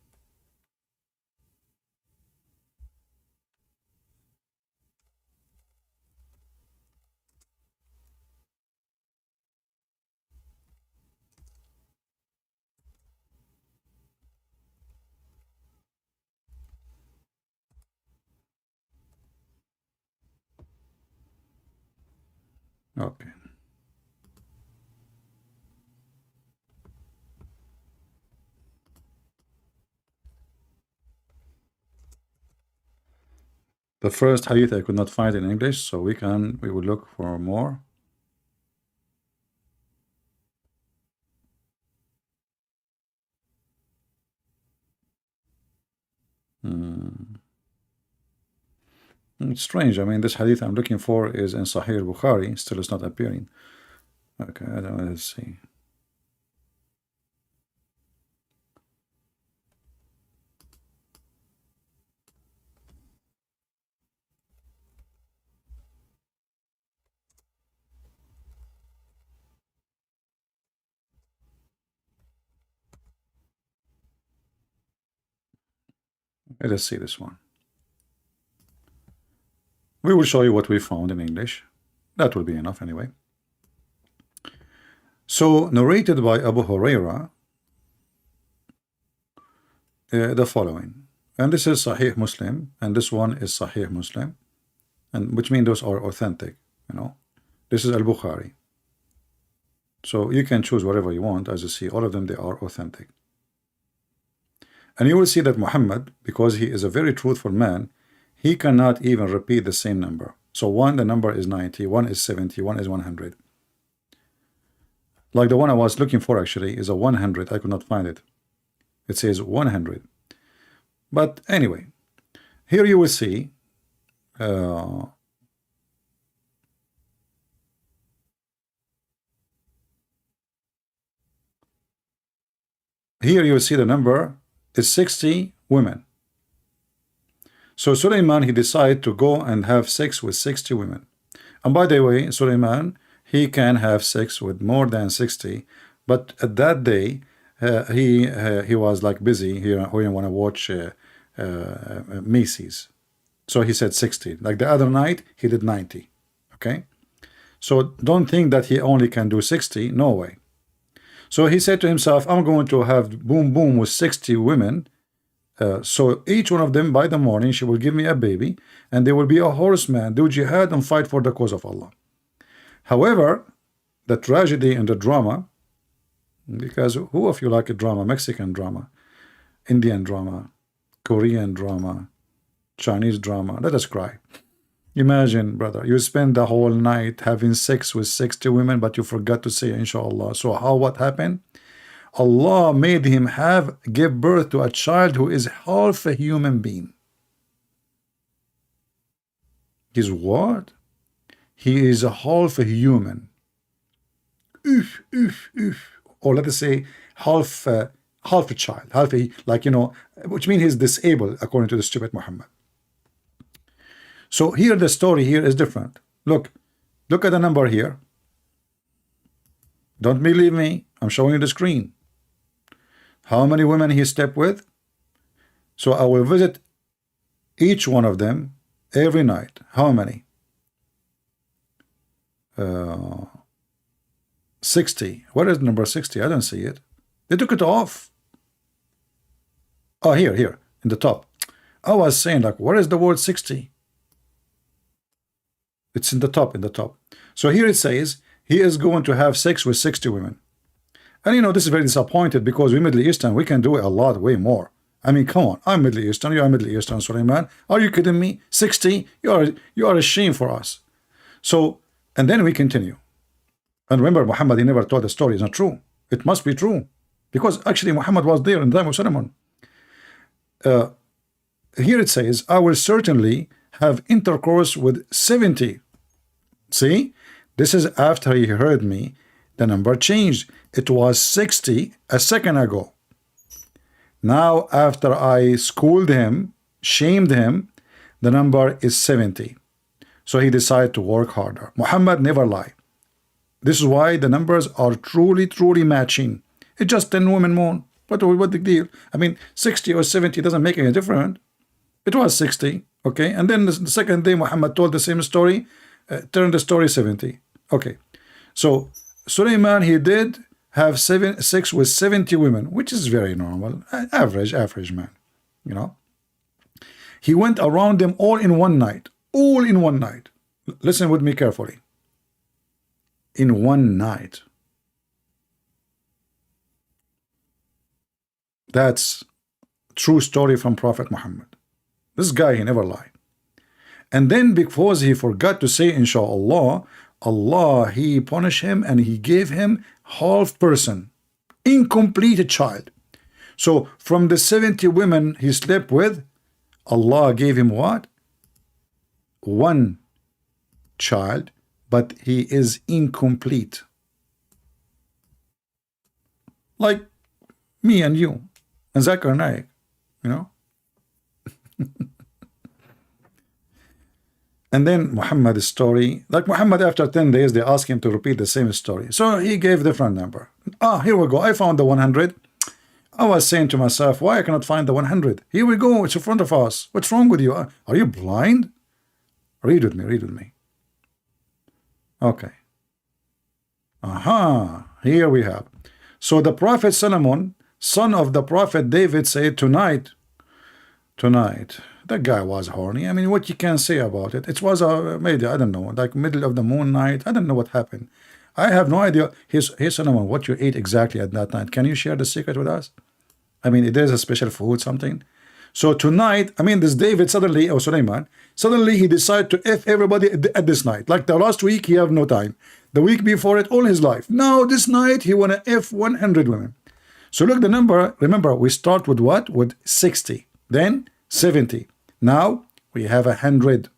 Okay. The first hadith I could not find in English, so we will look for more. It's strange. I mean, this hadith I'm looking for is in Sahih Bukhari. Still, it's not appearing. Okay, I don't know. Let's see. Let us see this one. We will show you what we found in English. That will be enough anyway. So, narrated by Abu Huraira, the following. And this is Sahih Muslim, and this one is Sahih Muslim, and which means those are authentic. This is Al-Bukhari. So you can choose whatever you want. As you see, all of them, they are authentic. And you will see that Muhammad, because he is a very truthful man, he cannot even repeat the same number. So one, the number is 90, one is 70, one is 100. Like the one I was looking for actually is a 100. I could not find it. It says 100. But anyway, here you will see here you will see the number is 60 women. So Suleiman, he decided to go and have sex with 60 women. And by the way, Suleiman, he can have sex with more than 60, but at that day he was like busy here. He didn't want to watch Macy's, so he said 60. Like the other night, he did 90. Okay, so don't think that he only can do 60. No way. So he said to himself, I'm going to have boom boom with 60 women. So each one of them, by the morning, she will give me a baby, and they will be a horseman, do jihad, and fight for the cause of Allah. However, the tragedy and the drama, because who of you like a drama? Mexican drama, Indian drama, Korean drama, Chinese drama. Let us cry. Imagine, brother, you spend the whole night having sex with 60 women, but you forgot to say inshallah. So what happened? Allah made him give birth to a child who is half a human being. He's what? He is a half a human. Or let us say half a child, like, you know, which means he's disabled according to the stupid Muhammad. So here the story here is different. Look at the number here. Don't believe me, I'm showing you the screen. How many women he slept with? So I will visit each one of them every night. How many? 60. What is number 60? I don't see it. They took it off. Oh, here, in the top. I was saying, like, what is the word 60? It's in the top, So here it says, he is going to have sex with 60 women. And you know, this is very disappointed because we Middle Eastern, we can do a lot, way more. I mean, come on, I'm Middle Eastern, you are Middle Eastern, Suleiman. Are you kidding me? 60? You are a shame for us. So, and then we continue. And remember, Muhammad, he never told the story. It's not true. It must be true. Because actually Muhammad was there in the time of Solomon. Here it says, I will certainly have intercourse with 70. See? This is after he heard me. The number changed. It was 60 a second ago. Now, after I schooled him, shamed him, the number is 70. So he decided to work harder. Muhammad never lied. This is why the numbers are truly, truly matching. It's just 10 women more. What the deal? I mean, 60 or 70 doesn't make any difference. It was 60, okay? And then the second day, Muhammad told the same story, turned the story 70. Okay, so Suleiman, he did have sex with 70 women, which is very normal, average man, you know. He went around them all in one night, Listen with me carefully. In one night. That's true story from Prophet Muhammad. This guy, he never lied. And then because he forgot to say inshallah, Allah, he punished him and he gave him half person, incomplete child. So from the 70 women he slept with, Allah gave him what? One child, but he is incomplete. Like me and you and Zakir Naik, you know. And then Muhammad's story, like Muhammad, after 10 days, they asked him to repeat the same story. So he gave a different number. Here we go. I found the 100. I was saying to myself, why I cannot find the 100? Here we go. It's in front of us. What's wrong with you? Are you blind? Read with me. Okay. Here we have. So the Prophet Solomon, son of the Prophet David, said, tonight, that guy was horny. I mean, what you can say about it? It was maybe, I don't know, like middle of the moon night. I don't know what happened. I have no idea. Here's Solomon, what you ate exactly at that night. Can you share the secret with us? I mean, there's a special food, something. So tonight, I mean, this David suddenly, or Suleiman, suddenly he decided to F everybody at this night. Like the last week, he have no time. The week before it, all his life. Now, this night, he want to F 100 women. So look, the number, remember, we start with what? With 60, then 70. Now, we have 100.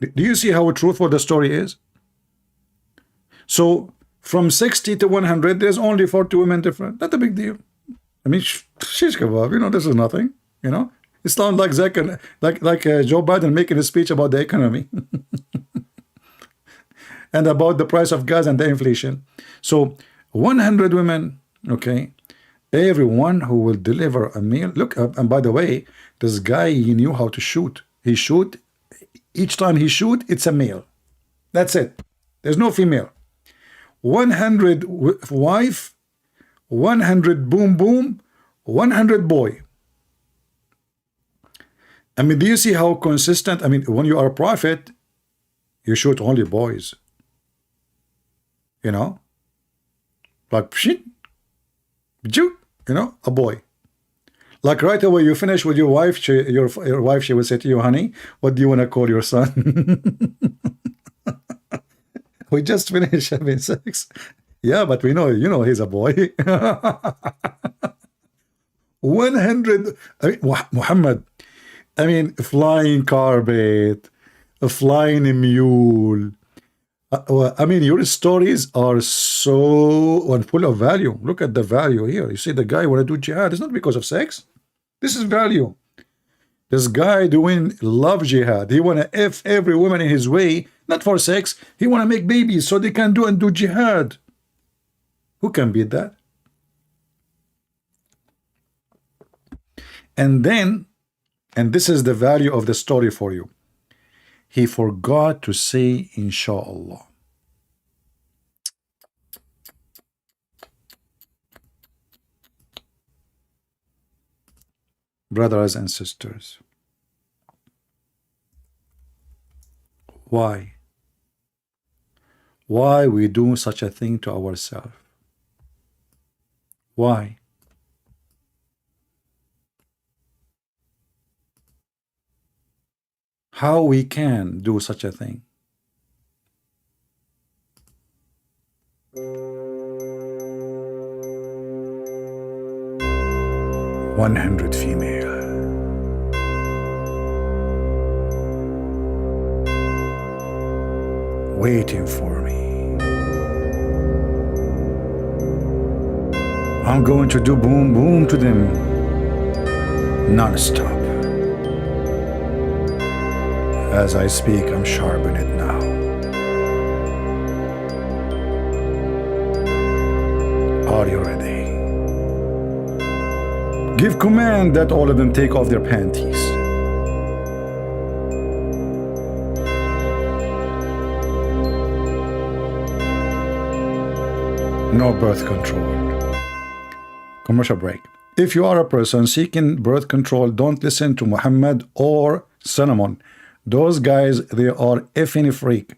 Do you see how truthful the story is? So, from 60 to 100, there's only 40 women different. Not a big deal. I mean, shish kebab, you know, this is nothing, you know. It sounds like Zach and like Joe Biden making a speech about the economy and about the price of gas and the inflation. So 100 women, okay, everyone who will deliver a meal. Look, and by the way, this guy, he knew how to shoot. He shoot, each time he shoot, it's a male. That's it. There's no female. 100 wife, 100 boom boom, 100 boy. I mean, do you see how consistent? I mean, when you are a prophet, you shoot only boys. You know, like shit, you know, a boy. Like right away, you finish with your wife. Your wife, she will say to you, "Honey, what do you want to call your son?" We just finished having sex. Yeah, but we know, you know, he's a boy. 100. I mean, Muhammad. I mean, flying carpet, a flying mule. I mean, your stories are so full of value. Look at the value here. You see, the guy want to do jihad. It's not because of sex. This is value. This guy doing love jihad. He want to F every woman in his way, not for sex. He want to make babies so they can do jihad. Who can beat that? And then, and this is the value of the story for you. He forgot to say inshallah. Brothers and sisters, why? Why we do such a thing to ourselves? Why? How we can do such a thing? "100 female. Waiting for me. I'm going to do boom boom to them non-stop. As I speak, I'm sharpening it now. Are you ready? Give command that all of them take off their panties. No birth control." Commercial break. If you are a person seeking birth control, don't listen to Muhammad or Solomon. Those guys, they are effing freak.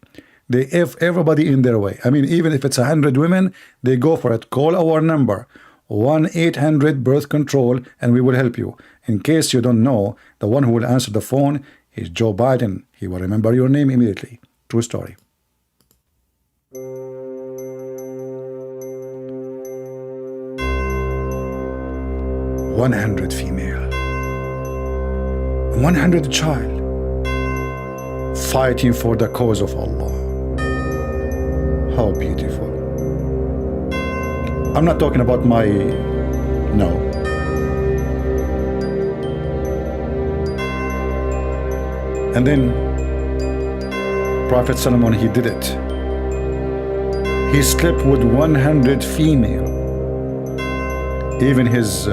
They F everybody in their way. I mean, even if it's 100 women, they go for it. Call our number, 1-800-BIRTH-CONTROL, and we will help you. In case you don't know, the one who will answer the phone is Joe Biden. He will remember your name immediately. True story. "100 female, 100 child, fighting for the cause of Allah." How beautiful. I'm not talking about my, no. And then Prophet Solomon, he did it. He slept with 100 female. Even his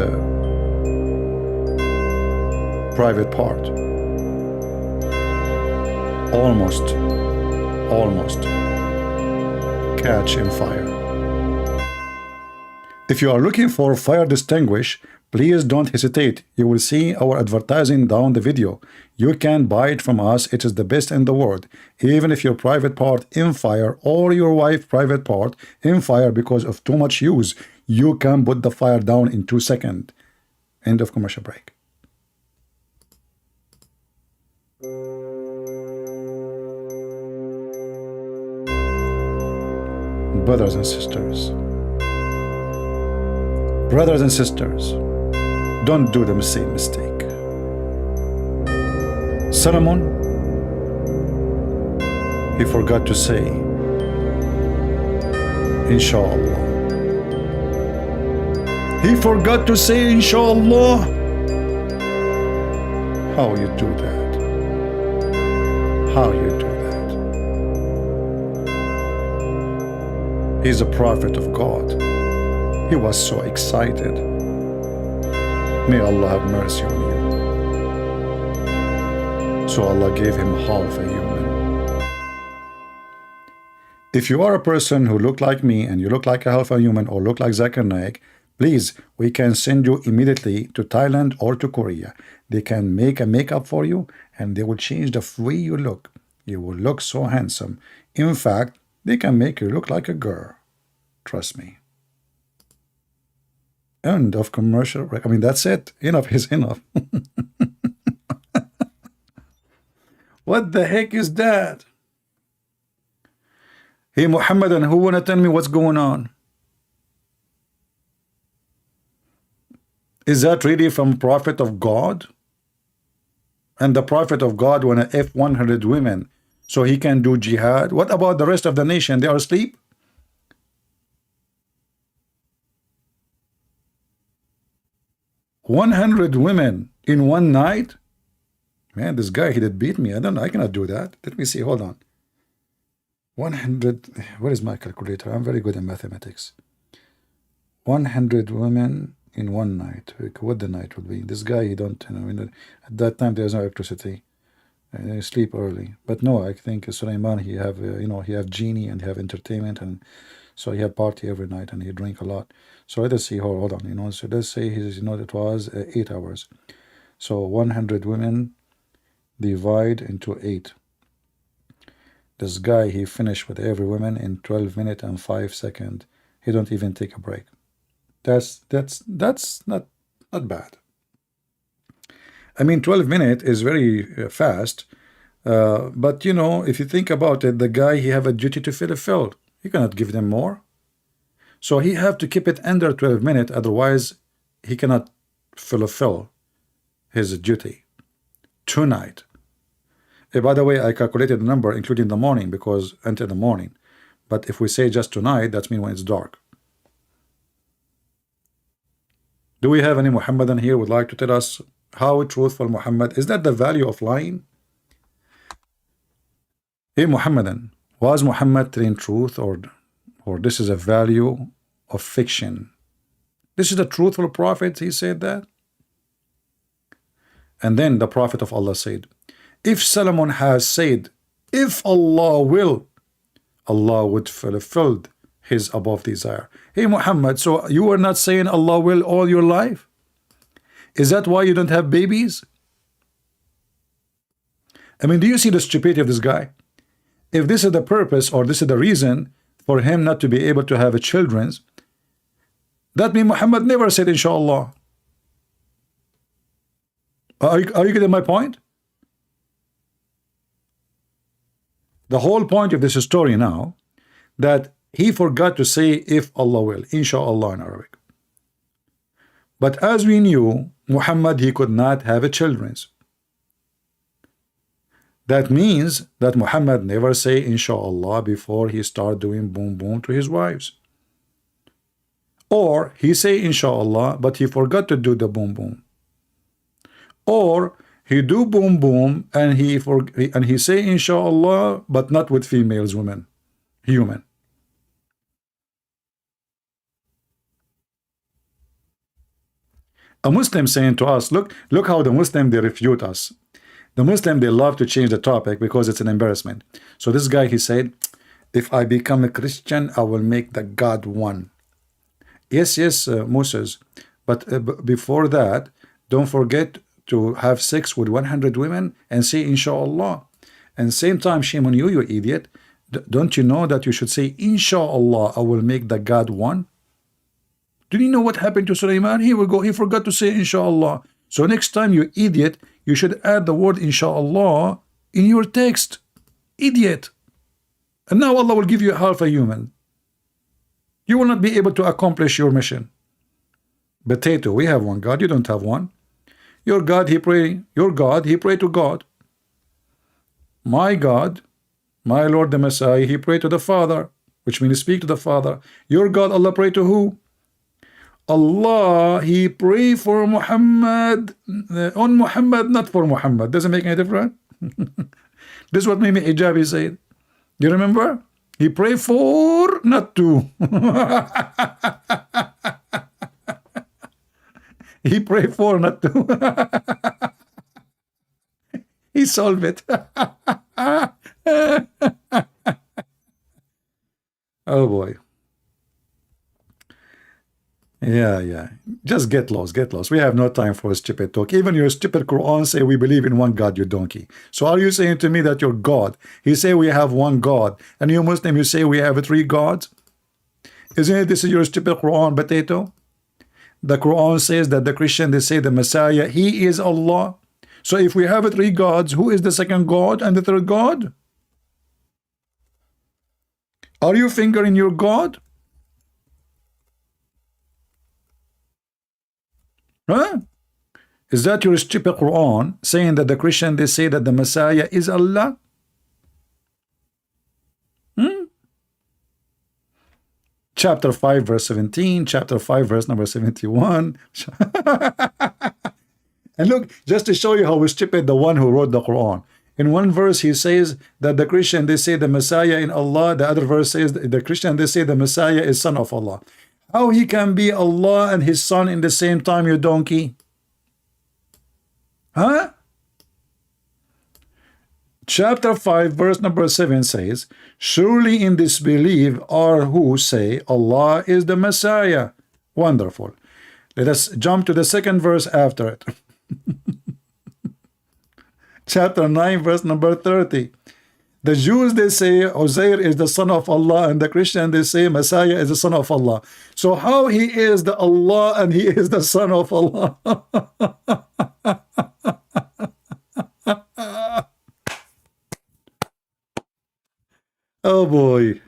private part. Almost catch in fire. If you are looking for fire distinguish, Please don't hesitate. You will see our advertising down the video. You can buy it from us. It is the best in the world. Even if your private part in fire or your wife private part in fire because of too much use, you can put the fire down in 2 seconds. End of commercial break. Brothers and sisters, don't do the same mistake. Solomon, he forgot to say, Inshallah. He forgot to say, Inshallah. How you do that? How you do that? He's a prophet of God. He was so excited. May Allah have mercy on you. So Allah gave him half a human. If you are a person who look like me and you look like a half a human or look like Zakir Naik, please, we can send you immediately to Thailand or to Korea. They can make a makeup for you and they will change the way you look. You will look so handsome. In fact, they can make you look like a girl. Trust me. End of commercial. I mean, that's it. Enough is enough. What the heck is that? Hey, Muhammadan, who wanna tell me what's going on? Is that really from Prophet of God? And the Prophet of God wanna F 100 women so he can do jihad? What about the rest of the nation? They are asleep? $100 women in one night? Man, this guy, he did beat me. I cannot do that. Let me see, hold on. 100, where is my calculator? I'm very good in mathematics. 100 women in one night. What the night will be? This guy, he don't, at that time there's no electricity. They sleep early. But no, I think Sulaiman, he have, he have genie and he have entertainment, and so he have party every night and he drink a lot. So let us see, hold on, so let's say his, it was 8 hours. So 100 women divide into 8. This guy, he finished with every woman in 12 minutes and 5 seconds. He don't even take a break. That's not bad. I mean, 12 minutes is very fast. But if you think about it, the guy, he have a duty to fulfill. You cannot give them more. So he have to keep it under 12 minutes. Otherwise, he cannot fulfill his duty tonight. By the way, I calculated the number including the morning because until the morning. But if we say just tonight, that means when it's dark. Do we have any Muhammadan here who would like to tell us how truthful Muhammad? Is that the value of lying? Hey Muhammadan, was Muhammad telling truth or this is a value of fiction? This is the truthful prophet, he said that. And then the prophet of Allah said, if Solomon has said, if Allah will, Allah would fulfill his above desire. Hey Muhammad, so you are not saying Allah will all your life? Is that why you don't have babies? I mean, do you see the stupidity of this guy? If this is the purpose or this is the reason for him not to be able to have children, that means Muhammad never said inshallah. Are you getting my point? The whole point of this story now, that he forgot to say if Allah will, inshallah in Arabic. But as we knew, Muhammad, he could not have children. That means that Muhammad never say inshallah before he start doing boom boom to his wives. Or he say inshallah, but he forgot to do the boom boom. Or he do boom boom and he say inshallah, but not with females, women, human. A Muslim saying to us, look how the Muslim, they refute us. The Muslim, they love to change the topic because it's an embarrassment. So this guy, he said, if I become a Christian, I will make the God one. Yes, Moses. But before that, don't forget to have sex with 100 women and say inshallah. And same time, shame on you, you idiot. Don't you know that you should say inshallah, I will make the God one? Do you know what happened to Sulaiman? He forgot to say inshallah. So next time, you idiot, you should add the word inshallah in your text. Idiot. And now Allah will give you half a human. You will not be able to accomplish your mission. Potato, we have one God, you don't have one. Your God, he pray to God. My God, my Lord the Messiah, he pray to the Father, which means speak to the Father. Your God, Allah pray to who? Allah, he pray for Muhammad, on Muhammad, not for Muhammad. Doesn't make any difference. This is what Mimi Hijabi said. You remember? He pray for, not to. He pray for, not to. He solved it. Oh boy. Yeah. Just get lost. We have no time for stupid talk. Even your stupid Quran say we believe in one God, you donkey. So are you saying to me that your God, he say we have one God, and you Muslim, you say we have three gods? Isn't it this is your stupid Quran, potato? The Quran says that the Christian, they say the Messiah, he is Allah. So if we have three gods, who is the second God and the third God? Are you fingering your God? Huh? Is that your stupid Quran saying that the Christian, they say that the Messiah is Allah? Chapter 5 verse 17, chapter 5 verse number 71. And look, just to show you how stupid the one who wrote the Quran. In one verse he says that the Christian, they say the Messiah in Allah. The other verse says the Christian, they say the Messiah is son of Allah. How he can be Allah and his son in the same time, you donkey? Huh? Chapter 5 verse number 7 says, surely in disbelief are who say Allah is the Messiah. Wonderful. Let us jump to the second verse after it. Chapter 9 verse number 30. The Jews, they say Uzair is the son of Allah, and the Christian, they say Messiah is the son of Allah. So how he is the Allah and he is the son of Allah? Oh boy.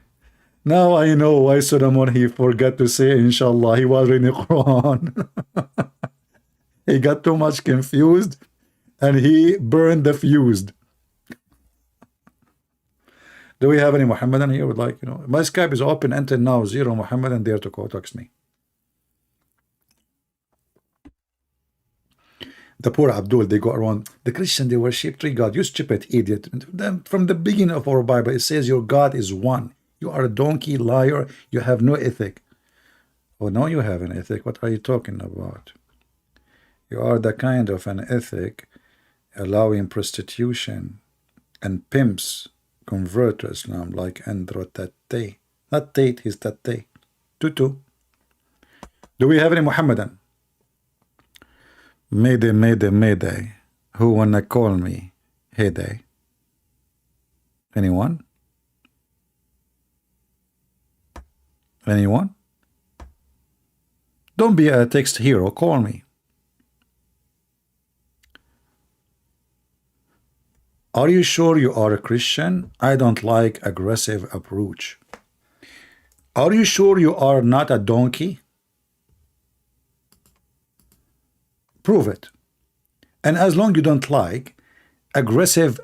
Now I know why Solomon, he forgot to say inshallah. He was reading the Quran. He got too much confused and he burned the fuse. Do we have any Muhammadan here? Would like, my Skype is open until now. 0 Muhammadan there to call, text me. The poor Abdul, they go around. The Christian, they worship three gods. You stupid idiot. From the beginning of our Bible, it says your God is one. You are a donkey, liar. You have no ethic. Oh, no, you have an ethic. What are you talking about? You are the kind of an ethic allowing prostitution and pimps convert to Islam, like Andro Tate. Not Tate, he's Tate. Tutu. Do we have any Muhammadan? Mayday, mayday, mayday. Who wanna call me? Heyday. Anyone? Anyone? Don't be a text hero, call me. Are you sure you are a Christian? I don't like aggressive approach. Are you sure you are not a donkey? Prove it. And as long you don't like aggressive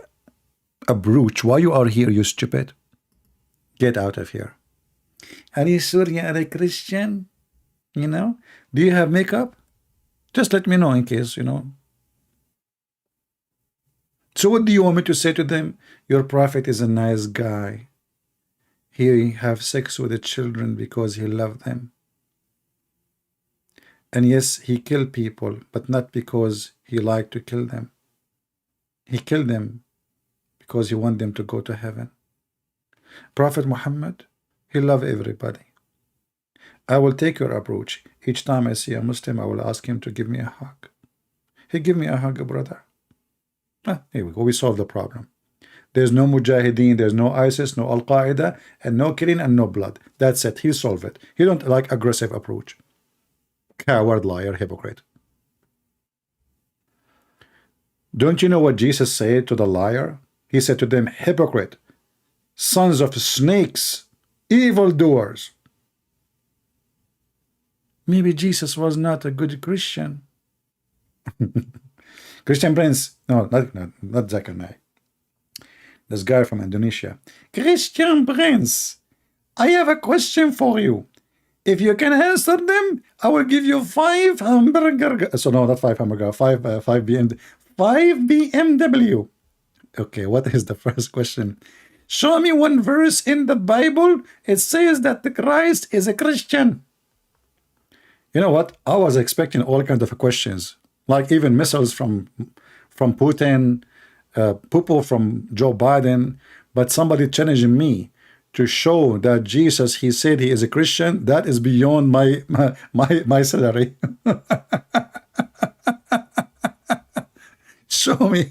approach, why you are here, you stupid? Get out of here. Are you sure you are a Christian? Do you have makeup? Just let me know in case, So what do you want me to say to them? Your prophet is a nice guy. He have sex with the children because he loved them. And yes, he killed people, but not because he liked to kill them. He killed them because he wanted them to go to heaven. Prophet Muhammad, he loved everybody. I will take your approach. Each time I see a Muslim, I will ask him to give me a hug. He give me a hug, brother. Here we go. We solve the problem. There's no Mujahideen, there's no ISIS, no Al Qaeda, and no killing and no blood. That's it. He solved it. He don't like aggressive approach. Coward, liar, hypocrite. Don't you know what Jesus said to the liar? He said to them, hypocrite, sons of snakes, evildoers. Maybe Jesus was not a good Christian. Christian Prince, no, not Zakir. This guy from Indonesia. Christian Prince, I have a question for you. If you can answer them, I will give you 5 hamburger. So no, not 5 hamburger, 5 BMW. Okay, what is the first question? Show me one verse in the Bible. It says that the Christ is a Christian. You know what? I was expecting all kinds of questions, like even missiles from Putin, poo from Joe Biden, but somebody challenging me to show that Jesus, he said he is a Christian. That is beyond my salary. Show me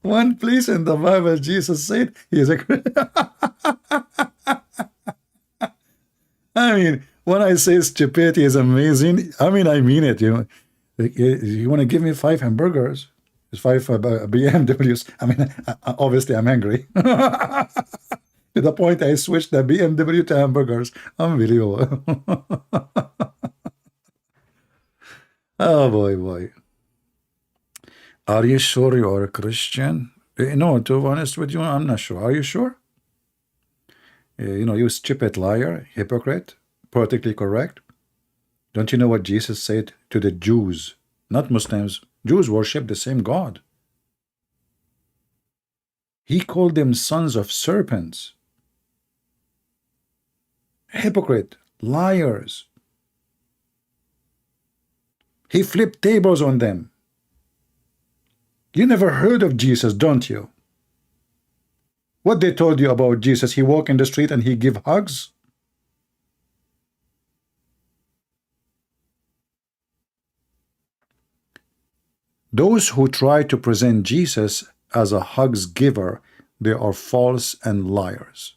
one place in the Bible Jesus said he is a Christian. I mean, when I say stupidity is amazing, I mean it. You want to give me 5 hamburgers? It's 5 BMWs. I mean, obviously I'm angry. To the point I switched the BMW to hamburgers. Unbelievable. Oh boy. Are you sure you are a Christian? No, to be honest with you, I'm not sure. Are you sure? You stupid liar, hypocrite, politically correct. Don't you know what Jesus said to the Jews? Not Muslims. Jews worship the same God. He called them sons of serpents. Hypocrite, liars. He flipped tables on them. You never heard of Jesus, don't you? What they told you about Jesus? He walk in the street and he give hugs? Those who try to present Jesus as a hugs giver, they are false and liars.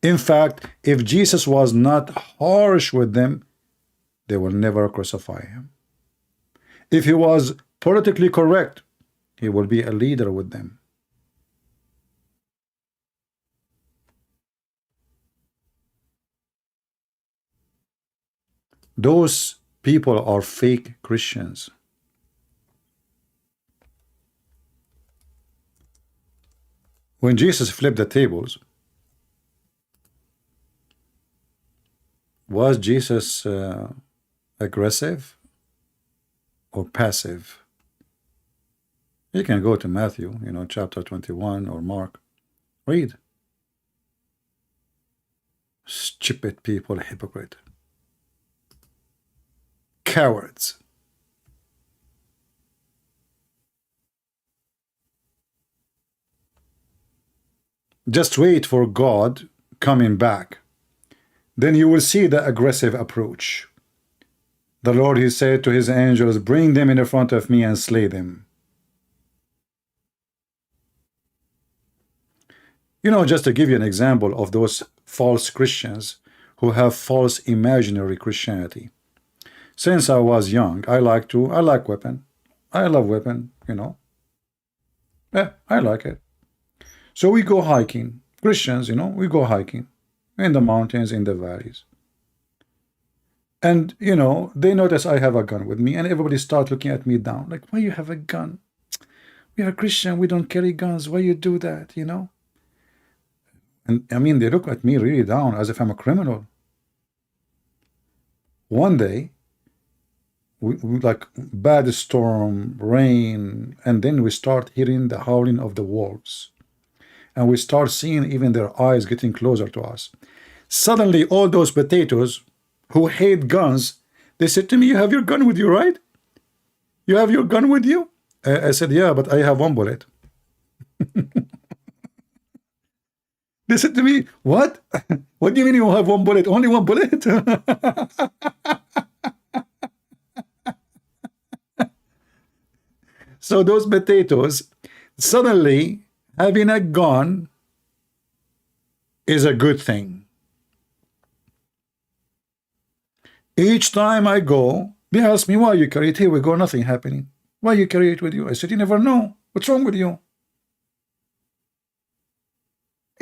In fact, if Jesus was not harsh with them, they will never crucify him. If he was politically correct, he will be a leader with them. Those people are fake Christians. When Jesus flipped the tables, was Jesus aggressive or passive? You can go to Matthew, chapter 21, or Mark. Read. Stupid people, hypocrite. Cowards. Just wait for God coming back. Then you will see the aggressive approach. The Lord, he said to his angels, bring them in front of me and slay them. Just to give you an example of those false Christians who have false imaginary Christianity. Since I was young, I like weapon. I love weapon, Yeah, I like it. So we go hiking. Christians, we go hiking in the mountains, in the valleys. And, they notice I have a gun with me, and everybody starts looking at me down. Like, why you have a gun? We are Christian, we don't carry guns. Why you do that, And, they look at me really down as if I'm a criminal. One day, we like bad storm, rain, and then we start hearing the howling of the wolves. And we start seeing even their eyes getting closer to us. Suddenly, all those potatoes who hate guns, they said to me, you have your gun with you, right? You have your gun with you? I said, yeah, but I have one bullet. They said to me, what? What do you mean you have one bullet? Only one bullet? So those potatoes, suddenly having a gun is a good thing. Each time I go, they ask me, why you carry it? Here we go, nothing happening. Why you carry it with you? I said, you never know. What's wrong with you?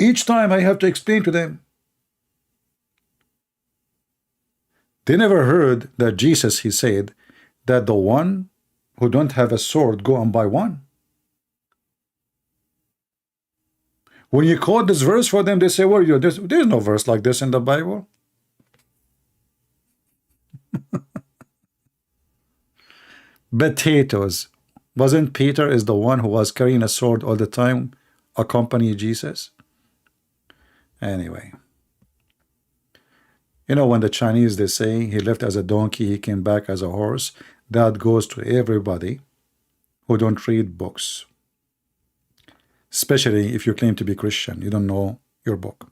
Each time I have to explain to them. They never heard that Jesus, he said, that the one who don't have a sword, go and buy one. When you quote this verse for them, they say, well, there's no verse like this in the Bible. Potatoes. Wasn't Peter is the one who was carrying a sword all the time, accompanying Jesus? Anyway. You know, when the Chinese, they say he left as a donkey, he came back as a horse, that goes to everybody who don't read books. Especially if you claim to be Christian, you don't know your book.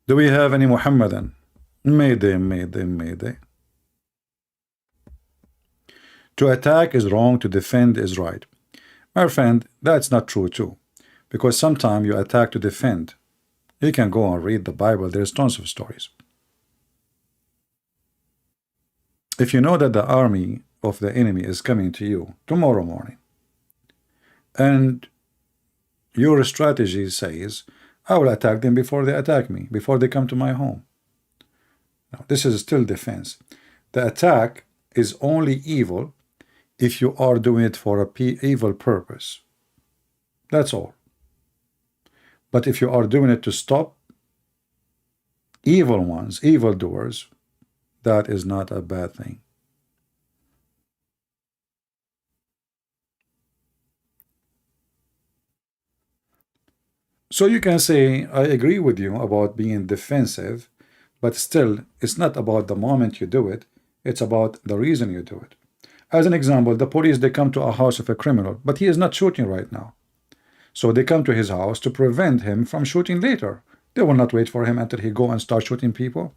Do we have any Muhammadan? Mayday. To attack is wrong, to defend is right. My friend, that's not true too. Because sometimes you attack to defend. You can go and read the Bible, there's tons of stories. If you know that the army of the enemy is coming to you tomorrow morning, and your strategy says, I will attack them before they attack me, before they come to my home. Now, this is still defense. The attack is only evil if you are doing it for a evil purpose. That's all. But if you are doing it to stop evil ones, evildoers, that is not a bad thing. So you can say, I agree with you about being defensive, but still, it's not about the moment you do it, it's about the reason you do it. As an example, the police, they come to a house of a criminal, but he is not shooting right now. So they come to his house to prevent him from shooting later. They will not wait for him until he go and start shooting people.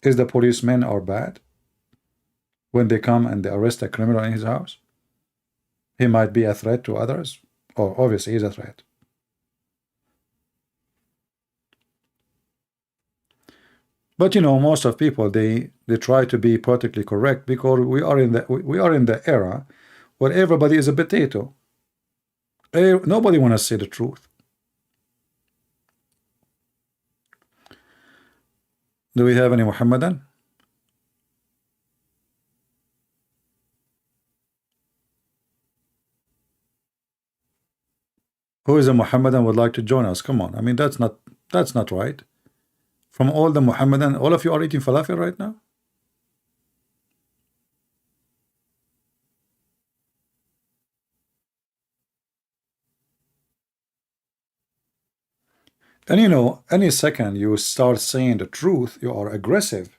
Is the policemen are bad when they come and they arrest a criminal in his house? He might be a threat to others, or obviously he's a threat. But you know, most of people, they try to be politically correct because we are in the era where everybody is a potato. Nobody want to say the truth. Do we have any Muhammadan? Who is a Muhammadan would like to join us? Come on. I mean, that's not right. From all the Muhammadan, all of you are eating falafel right now? And you know, any second you start saying the truth, you are aggressive.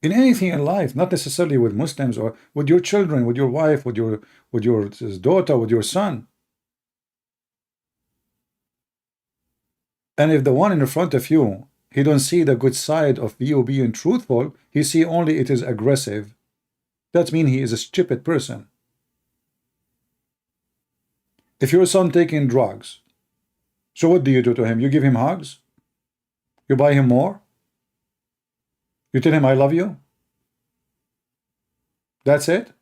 In anything in life, not necessarily with Muslims or with your children, with your wife, with your daughter, with your son. And if the one in front of you, he don't see the good side of you being truthful, he see only it is aggressive, that means he is a stupid person. If your son taking drugs, so what do you do to him? You give him hugs? You buy him more? You tell him I love you? That's it?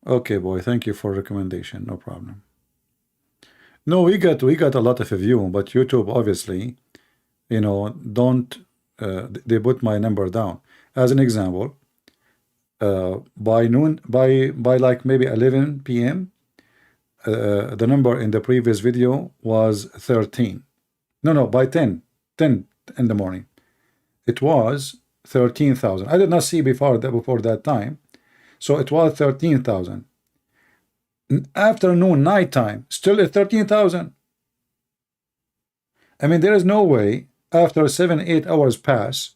Okay, boy, thank you for recommendation. No problem. No, we got a lot of view, but YouTube obviously, you know, don't they put my number down. As an example, by noon, by like maybe 11 p.m. The number in the previous video was 13. No, by 10 in the morning. It was 13,000. I did not see before that time. So it was 13,000. Afternoon, nighttime, still at 13,000. I mean, there is no way after 7-8 hours pass,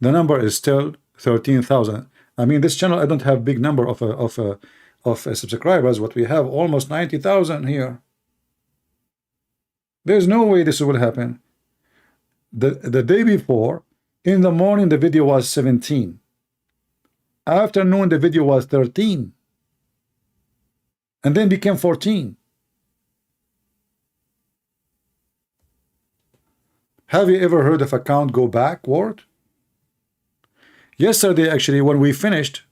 the number is still 13,000. I mean, this channel, I don't have big number of subscribers, but we have almost 90,000 here. There's no way this will happen. The day before, in the morning, the video was 17. Afternoon, the video was 13. And then became 14. Have you ever heard of a count go backward? Yesterday, actually, when we finished,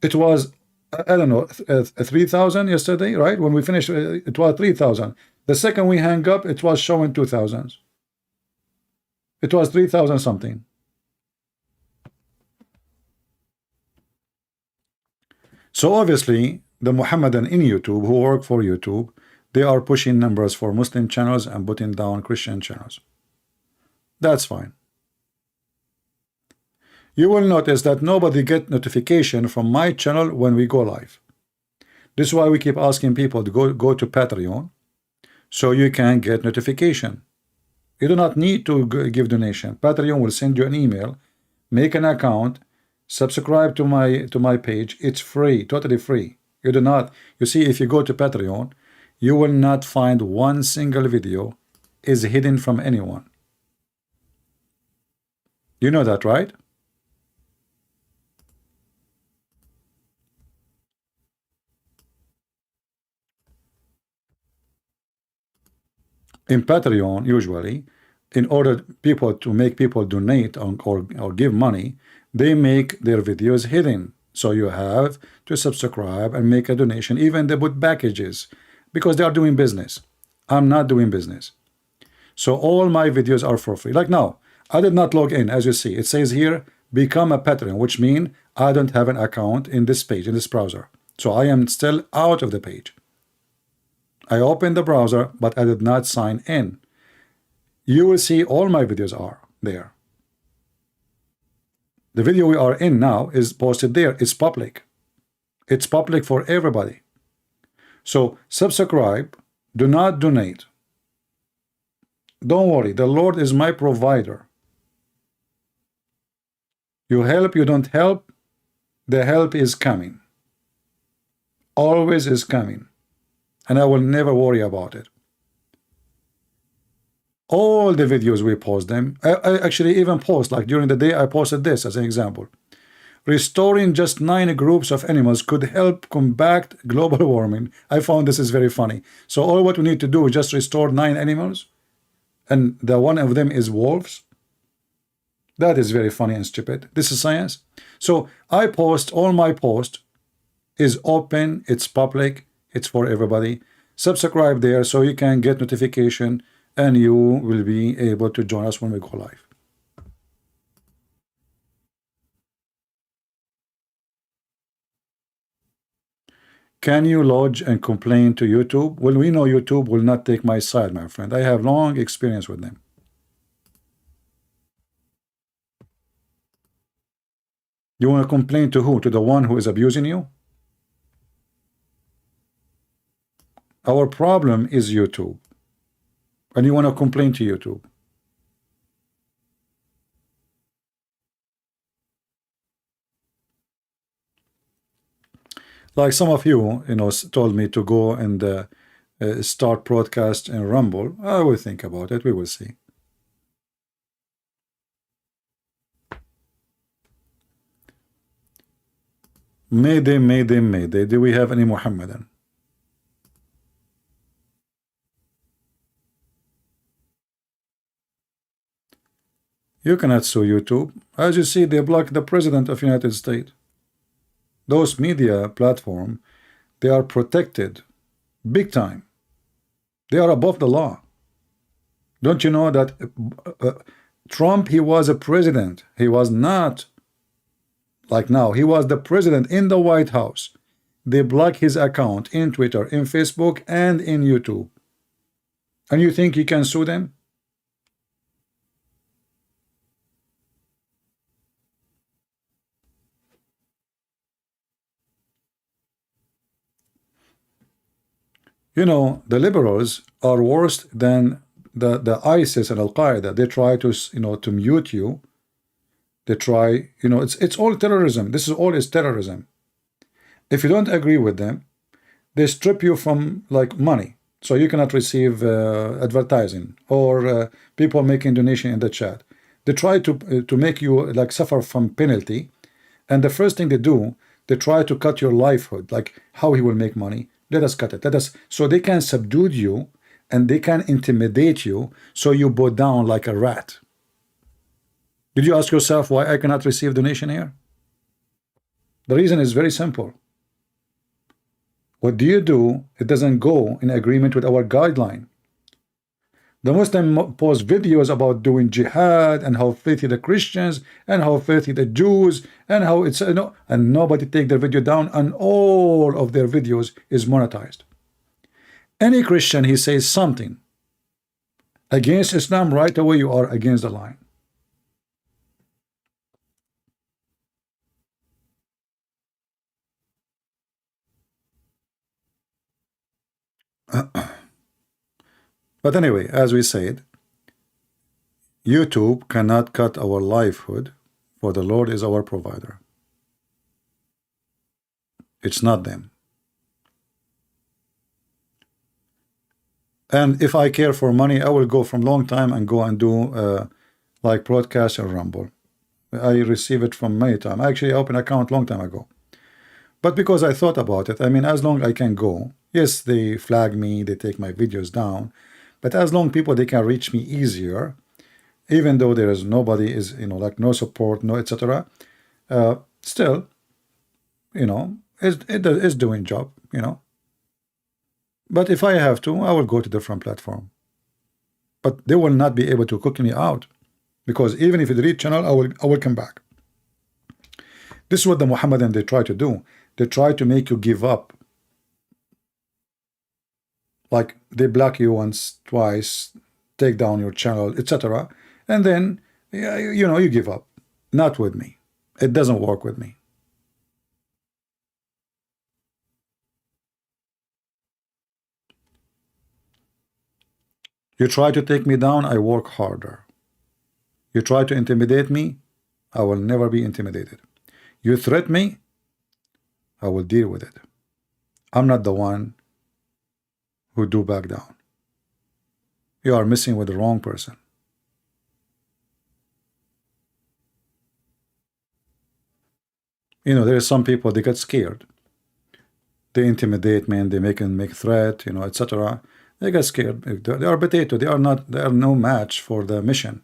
it was, I don't know, 3,000 yesterday, right? When we finished, it was 3,000. The second we hang up, it was showing 2,000. It was 3,000 something. So obviously, the Muhammadan in YouTube who work for YouTube, they are pushing numbers for Muslim channels and putting down Christian channels. That's fine. You will notice that nobody get notification from my channel when we go live. This is why we keep asking people to go to Patreon, so you can get notification. You do not need to give donation. Patreon will send you an email, make an account, subscribe to my page. It's free, totally free. You do not, you see, if you go to Patreon, you will not find one single video is hidden from anyone. You know that, right? In Patreon, usually, in order people to make people donate or give money, they make their videos hidden. So you have to subscribe and make a donation. Even they put packages because they are doing business. I'm not doing business. So all my videos are for free. Like now, I did not log in. As you see, it says here, become a Patreon, which means I don't have an account in this page, in this browser. So I am still out of the page. I opened the browser, but I did not sign in. You will see all my videos are there. The video we are in now is posted there. It's public. It's public for everybody. So subscribe. Do not donate. Don't worry. The Lord is my provider. You help, you don't help, the help is coming. Always is coming. And I will never worry about it. All the videos we post them, I actually even post, like during the day I posted this as an example. Restoring just 9 groups of animals could help combat global warming. I found this is very funny. So all what we need to do is just restore 9 animals, and the one of them is wolves. That is very funny and stupid. This is science. So I post, all my post is open, it's public, it's for everybody. Subscribe there so you can get notification and you will be able to join us when we go live. Can you lodge and complain to YouTube? Well, we know YouTube will not take my side, my friend. I have long experience with them. You want to complain to who? To the one who is abusing you? Our problem is YouTube. And you want to complain to YouTube. Like some of you, told me to go and start broadcast in Rumble. I will think about it. We will see. Mayday, Mayday, Mayday. Do we have any Muhammadan? You cannot sue YouTube. As you see, they blocked the President of the United States. Those media platforms, they are protected big time. They are above the law. Don't you know that Trump, he was a president. He was not like now. He was the president in the White House. They block his account in Twitter, in Facebook, and in YouTube. And you think you can sue them? You know, the liberals are worse than the ISIS and Al Qaeda. They try to, to mute you. They try, it's all terrorism. This is all is terrorism. If you don't agree with them, they strip you from like money, so you cannot receive advertising or people making donation in the chat. They try to make you like suffer from penalty, and the first thing they do, they try to cut your livelihood, like how he will make money. Let us cut it. Let us, so they can subdue you and they can intimidate you, so you bow down like a rat. Did you ask yourself why I cannot receive donation here? The reason is very simple. What do? It doesn't go in agreement with our guideline. The Muslim post videos about doing jihad and how filthy the Christians and how filthy the Jews and how it's and nobody take their video down, and all of their videos is monetized. Any Christian, he says something against Islam, right away you are against the line. But anyway, as we said, YouTube cannot cut our livelihood, for the Lord is our provider. It's not them. And if I care for money, I will go from long time and go and do like broadcast or Rumble. I receive it from many times. Actually, I opened an account long time ago. But because I thought about it, I mean, as long I can go, yes, they flag me, they take my videos down, but as long people, they can reach me easier, even though there is nobody is, like no support, no etc. Still, it's doing job, But if I have to, I will go to different platform. But they will not be able to cook me out, because even if you delete channel, I will come back. This is what the Muhammadan they try to do. They try to make you give up. Like they block you once, twice, take down your channel, etc. And then, you give up. Not with me. It doesn't work with me. You try to take me down, I work harder. You try to intimidate me, I will never be intimidated. You threat me, I will deal with it. I'm not the one who do back down. You are messing with the wrong person. There are some people, they get scared. They intimidate me and they make threat, etc. They get scared. They are potato. They are no match for the mission.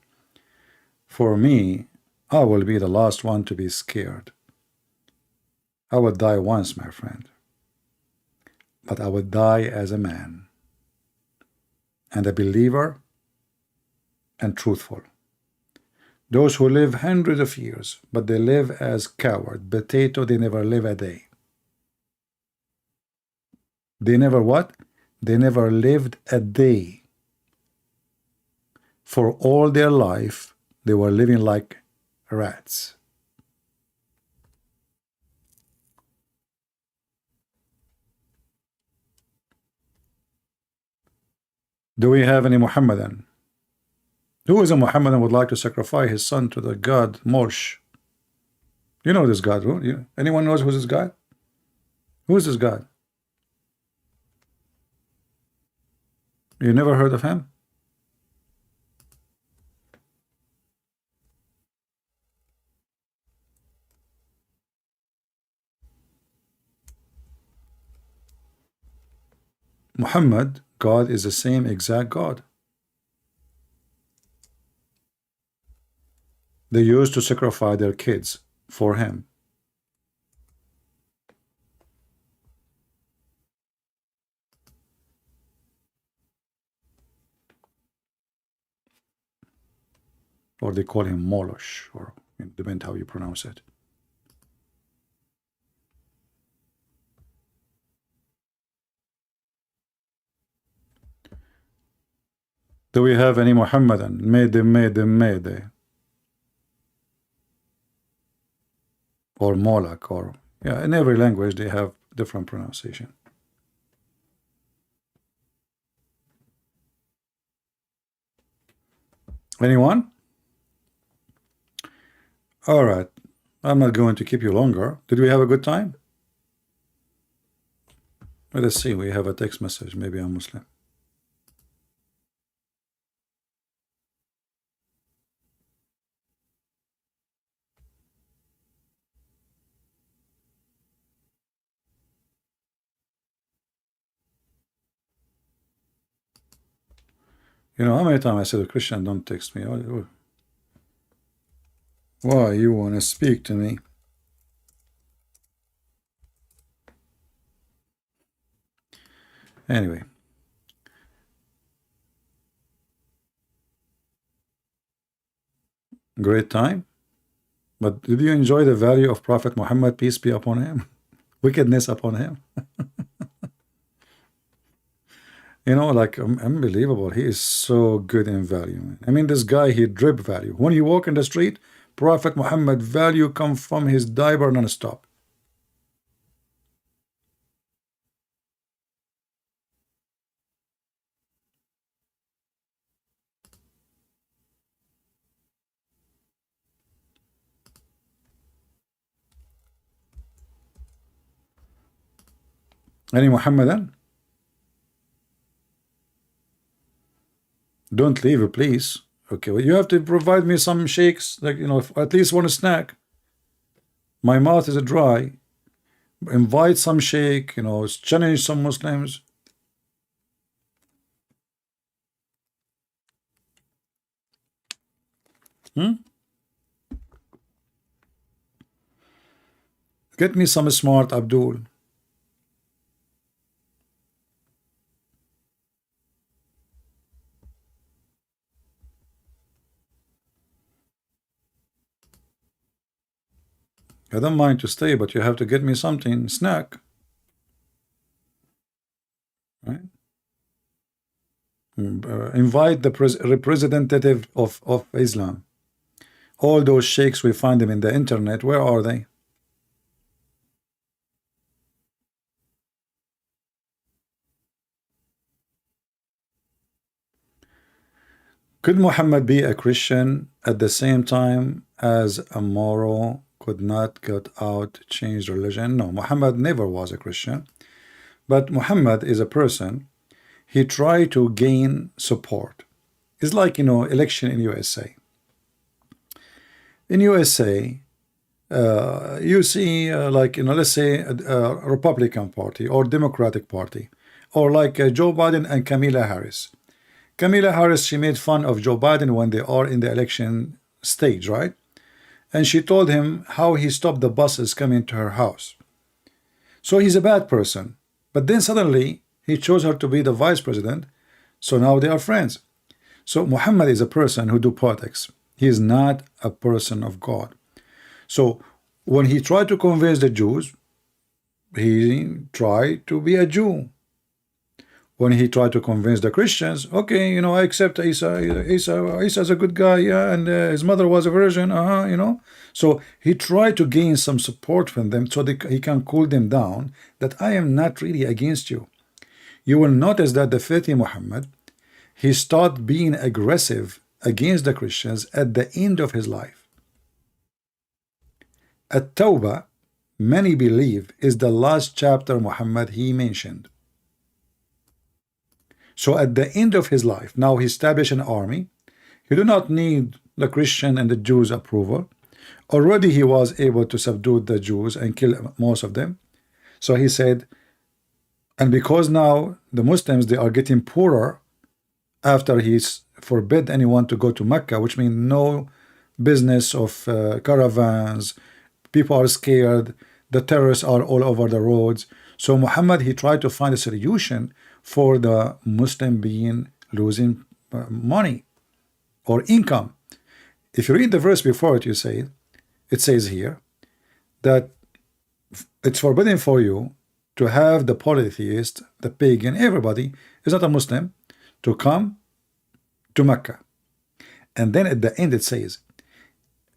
For me, I will be the last one to be scared. I will die once, my friend. But I will die as a man and a believer and truthful. Those who live hundreds of years, but they live as coward, potato, they never live a day. They never what? They never lived a day. For all their life, they were living like rats. Do we have any Muhammadan? Who is a Muhammadan would like to sacrifice his son to the god Morsh? You know this god, who? Anyone knows who's this god? Who is this god? You never heard of him? Muhammad, God, is the same exact God. They used to sacrifice their kids for him. Or they call him Molosh, or depends how you pronounce it. Do we have any Muhammadan? Mede. Or Molak, or in every language they have different pronunciation. Anyone? All right. I'm not going to keep you longer. Did we have a good time? Let us see. We have a text message. Maybe I'm Muslim. You know, how many times I said a Christian don't text me? Why you want to speak to me? Anyway, great time. But did you enjoy the value of Prophet Muhammad, peace be upon him? Wickedness upon him? You know, like unbelievable. He is so good in value, man. I mean, this guy, he drip value. When you walk in the street, Prophet Muhammad value come from his diaper non-stop. Any Muhammadan? Don't leave, please. Okay, well, you have to provide me some shakes, like, you know, at least one snack. My mouth is dry. Invite some shake, you know, challenge some Muslims. Hmm? Get me some smart Abdul. I don't mind to stay, but you have to get me something, snack. Right? Invite the representative of Islam. All those sheikhs, we find them in the internet. Where are they? Could Muhammad be a Christian at the same time as a moral could not get out, change religion? No, Muhammad never was a Christian. But Muhammad is a person, he tried to gain support. It's like, you know, election in USA. In USA, you see, like, you know, let's say a Republican Party or Democratic Party, or like Joe Biden and Kamala Harris. Kamala Harris, she made fun of Joe Biden when they are in the election stage, right? And she told him how he stopped the buses coming to her house. So he's a bad person. But then suddenly he chose her to be the vice president. So now they are friends. So Muhammad is a person who do politics. He is not a person of God. So when he tried to convince the Jews, he tried to be a Jew. When he tried to convince the Christians, okay, you know, I accept Isa's a good guy, yeah, and his mother was a virgin, you know. So he tried to gain some support from them so he can cool them down that I am not really against you. You will notice that the Fatih Muhammad, he started being aggressive against the Christians at the end of his life. At-Tawbah, many believe, is the last chapter Muhammad he mentioned. So at the end of his life, now he established an army. He do not need the Christian and the Jews' approval. Already he was able to subdue the Jews and kill most of them. So he said, and because now the Muslims, they are getting poorer after he's forbid anyone to go to Mecca, which means no business of caravans, people are scared, the terrorists are all over the roads. So Muhammad, he tried to find a solution for the Muslim being losing money or income. If you read the verse before it, it says here that it's forbidden for you to have the polytheist, the pagan, everybody is not a Muslim, to come to Mecca. And then at the end it says,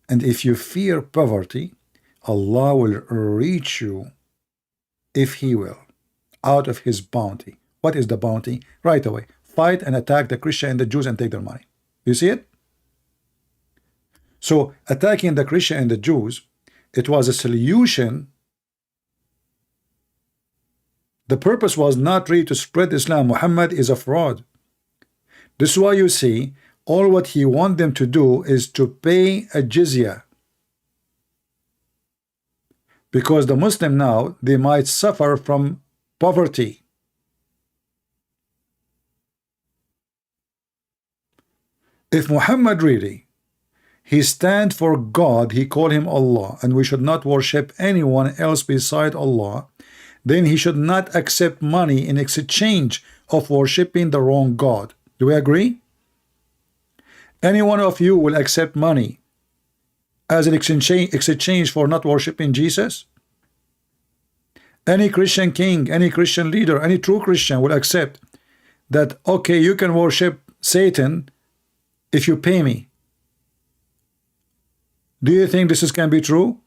and if you fear poverty, Allah will reach you, if He will, out of His bounty. What is the bounty? Right away, fight and attack the Christian and the Jews and take their money. You see it? So attacking the Christian and the Jews, it was a solution. The purpose was not really to spread Islam. Muhammad is a fraud. This is why you see all what he wants them to do is to pay a jizya, because the Muslim now, they might suffer from poverty. If Muhammad really, he stand for God, he call him Allah, and we should not worship anyone else beside Allah, then he should not accept money in exchange of worshiping the wrong God. Do we agree? Any one of you will accept money as an exchange for not worshiping Jesus? Any Christian king, any Christian leader, any true Christian will accept that, okay, you can worship Satan if you pay me. Do you think can be true?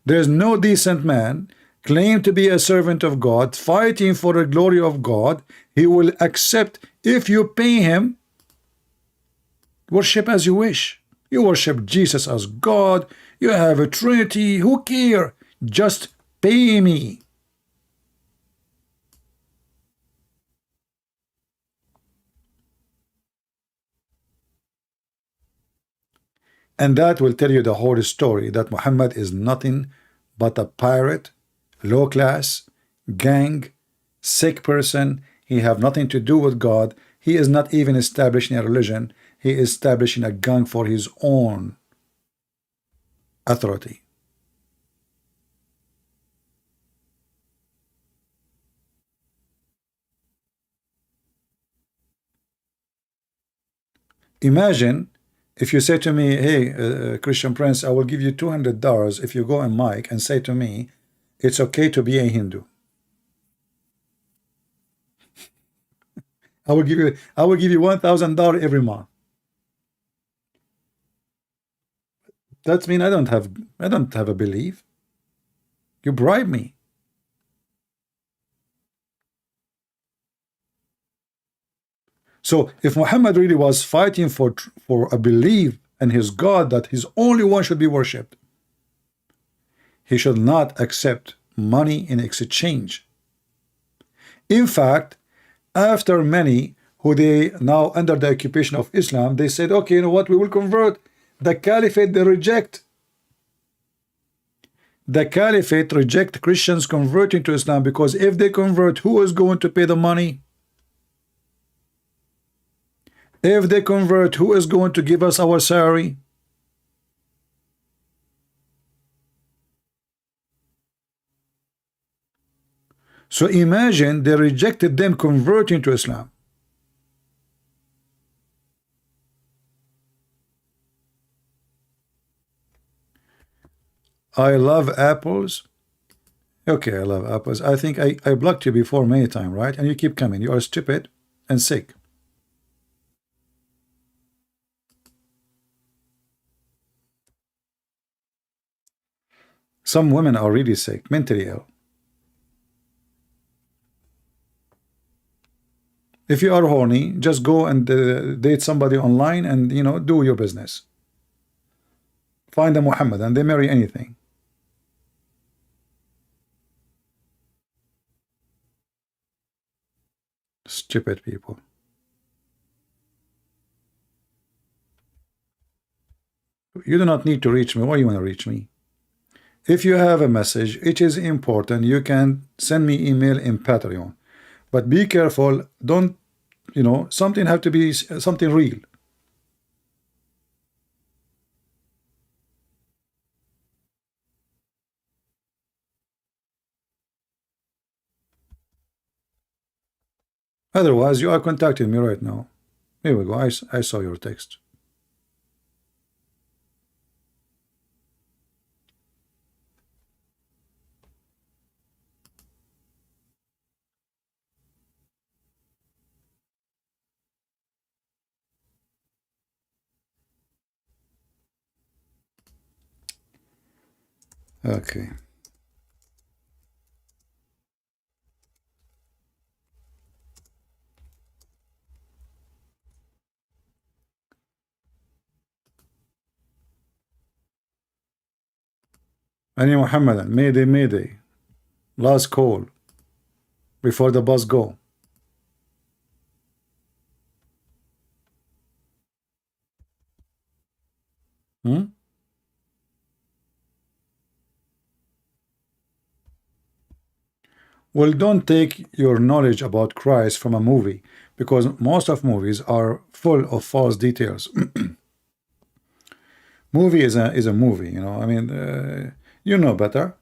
There is no decent man claim to be a servant of God, fighting for the glory of God. He will accept if you pay him. Worship as you wish. You worship Jesus as God. You have a Trinity. Who care? Just pay me. And that will tell you the whole story, that Muhammad is nothing but a pirate, low class, gang, sick person. He have nothing to do with God. He is not even establishing a religion. He is establishing a gang for his own authority. Imagine if you say to me, hey, Christian Prince, I will give you $200 if you go on mic and say to me, it's okay to be a Hindu. I will give you $1,000 every month. That means I don't have a belief. You bribe me. So if Muhammad really was fighting for a belief in his God, that his only one should be worshipped, he should not accept money in exchange. In fact, after many who they now under the occupation of Islam, they said, okay, you know what, we will convert. The caliphate, they reject. The caliphate reject Christians converting to Islam, because if they convert, who is going to pay the money? If they convert, who is going to give us our salary? So imagine they rejected them converting to Islam. I love apples. Okay, I love apples. I think I blocked you before many times, right? And you keep coming. You are stupid and sick. Some women are really sick, mentally ill. If you are horny, just go and date somebody online and, you know, do your business. Find a Muhammad and they marry anything. Stupid people. You do not need to reach me. Why you want to reach me? If you have a message, it is important, you can send me email in Patreon. But be careful, don't, you know, something have to be something real. Otherwise, you are contacting me right now. Here we go. I saw your text. Okay. Any Muhammadan, Mayday, Mayday. Last call before the bus go. Hmm? Well, don't take your knowledge about Christ from a movie, because most of movies are full of false details. Movie is a movie, you know. I mean, you know better.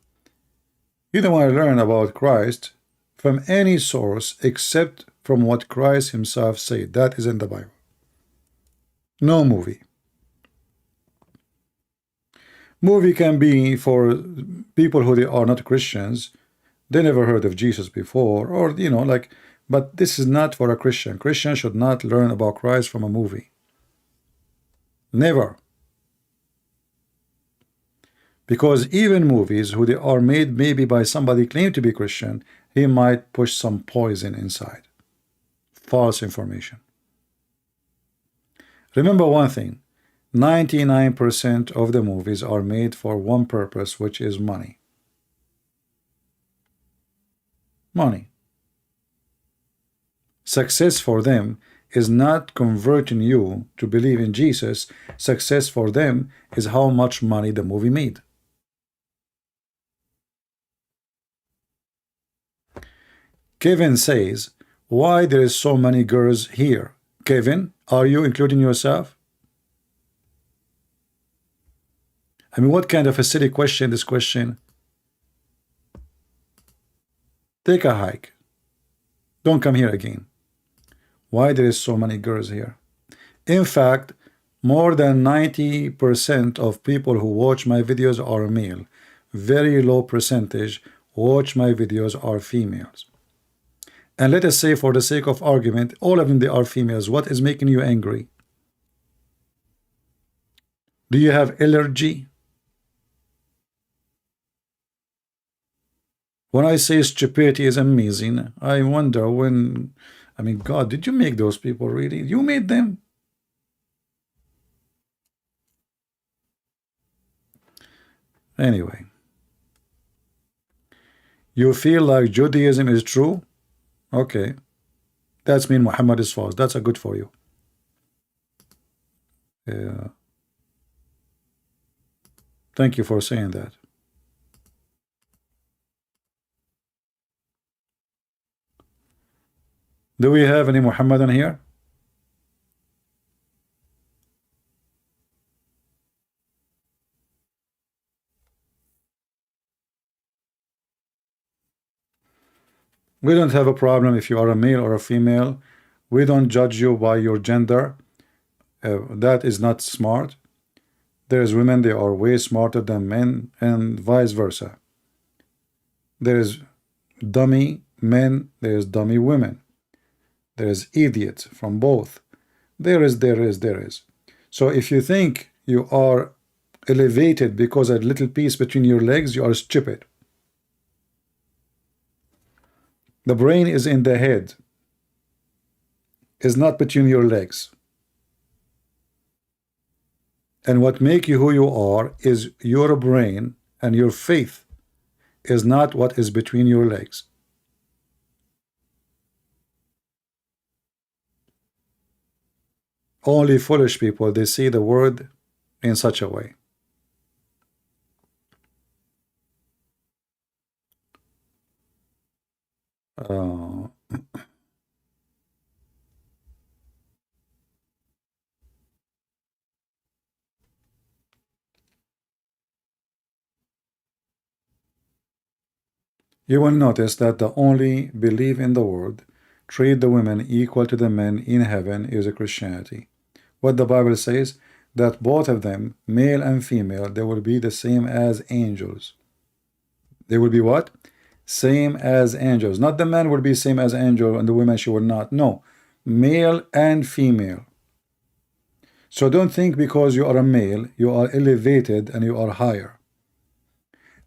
You don't want to learn about Christ from any source except from what Christ himself said. That is in the Bible. No movie. Movie can be for people who they are not Christians. They never heard of Jesus before, or you know, like, but this is not for a Christian. Christian should not learn about Christ from a movie. Never. Because even movies who they are made maybe by somebody claimed to be Christian, he might push some poison inside. False information. Remember one thing, 99% of the movies are made for one purpose, which is money. Money. Success for them is not converting you to believe in Jesus. Success for them is how much money the movie made. Kevin says, why there is so many girls here? Kevin, are you including yourself? I mean, what kind of a silly question this question? Take a hike. Don't come here again. Why there is so many girls here? In fact, more than 90% of people who watch my videos are male. Very low percentage watch my videos are females. And let us say, for the sake of argument, all of them they are females. What is making you angry? Do you have allergy? When I say stupidity is amazing, I wonder when, I mean, God, did you make those people really? You made them? Anyway, you feel like Judaism is true? Okay, that's mean Muhammad is false. That's a good for you. Yeah. Thank you for saying that. Do we have any Muhammadan here? We don't have a problem if you are a male or a female. We don't judge you by your gender. That is not smart. There's women, they are way smarter than men, and vice versa. There's dummy men, there's dummy women. There's idiots from both. There is. So if you think you are elevated because a little piece between your legs, you are stupid. The brain is in the head, is not between your legs. And what make you who you are is your brain, and your faith is not what is between your legs. Only foolish people, they see the word in such a way. Uh, You will notice that the only belief in the world, treat the women equal to the men in heaven, is a Christianity. What the Bible says, that both of them, male and female, they will be the same as angels. They will be what? Same as angels. Not the man will be same as angel and the woman she will not. No, male and female. So don't think because you are a male, you are elevated and you are higher.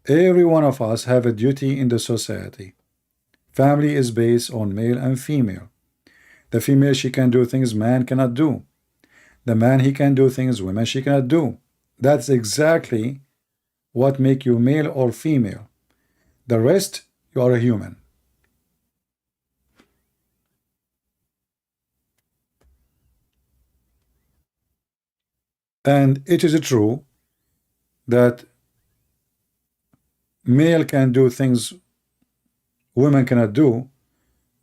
Every one of us have a duty in the society. Family is based on male and female. The female, she can do things man cannot do. The man, he can do things women she cannot do. That's exactly what make you male or female. The rest, you are a human. And it is true that male can do things women cannot do,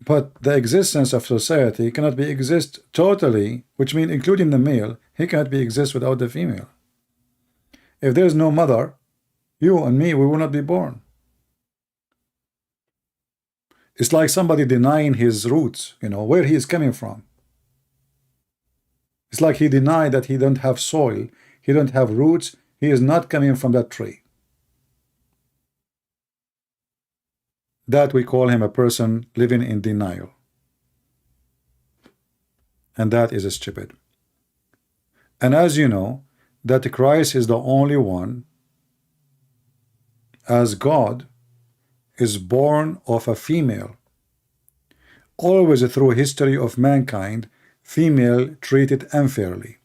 but the existence of society cannot be exist totally, which means including the male, he cannot be exist without the female. If there is no mother, you and me, we will not be born. It's like somebody denying his roots, where he is coming from. It's like he denied that he don't have soil, he don't have roots, he is not coming from that tree. That we call him a person living in denial. And that is stupid. And as you know, that Christ is the only one, as God, is born of a female. Always through history of mankind, female treated unfairly.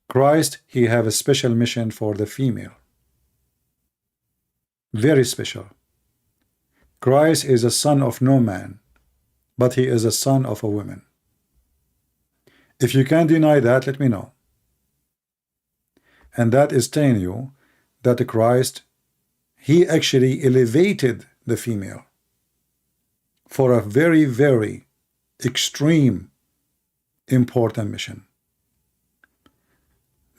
Christ, he have a special mission for the female. Very special. Christ is a son of no man, but he is a son of a woman. If you can deny that, let me know. And that is telling you that Christ, he actually elevated the female for a very, very extreme important mission.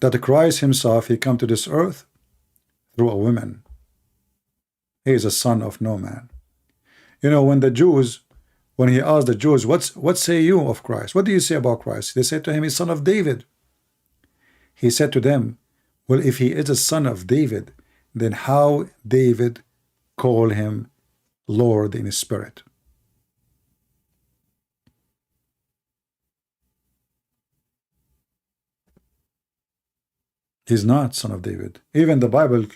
That Christ himself, he come to this earth through a woman. He is a son of no man. When the Jews, when he asked the Jews, what say you of Christ? What do you say about Christ? They said to him, he's son of David. He said to them, well, if he is a son of David, then how David call him Lord in his spirit? He's not son of David. Even the Bible,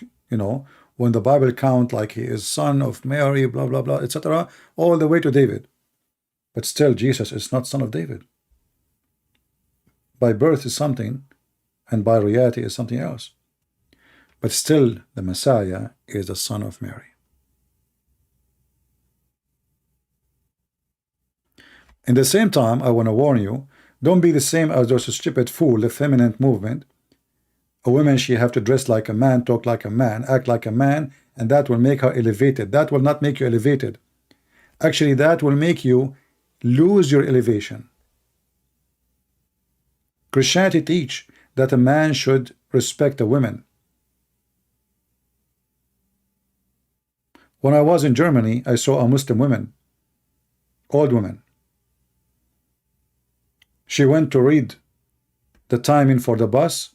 when the Bible count like he is son of Mary, blah, blah, blah, etc., all the way to David. But still, Jesus is not son of David. By birth is something, and by reality is something else. But still, the Messiah is the son of Mary. In the same time, I want to warn you, don't be the same as those stupid fool, the feminine movement. A woman, she have to dress like a man, talk like a man, act like a man, and that will make her elevated. That will not make you elevated. Actually, that will make you lose your elevation. Christianity teach that a man should respect a woman. When I was in Germany, I saw a Muslim woman, old woman. She went to read the timing for the bus.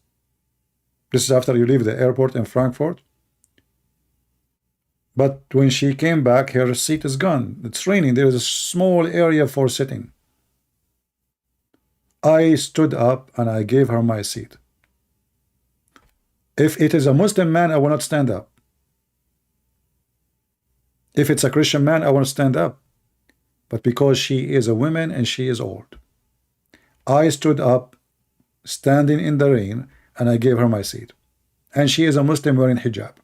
This is after you leave the airport in Frankfurt. But when she came back, her seat is gone. It's raining. There is a small area for sitting. I stood up and I gave her my seat. If it is a Muslim man, I will not stand up. If it's a Christian man, I want to stand up. But because she is a woman and she is old, I stood up, standing in the rain, and I gave her my seat. And she is a Muslim wearing hijab.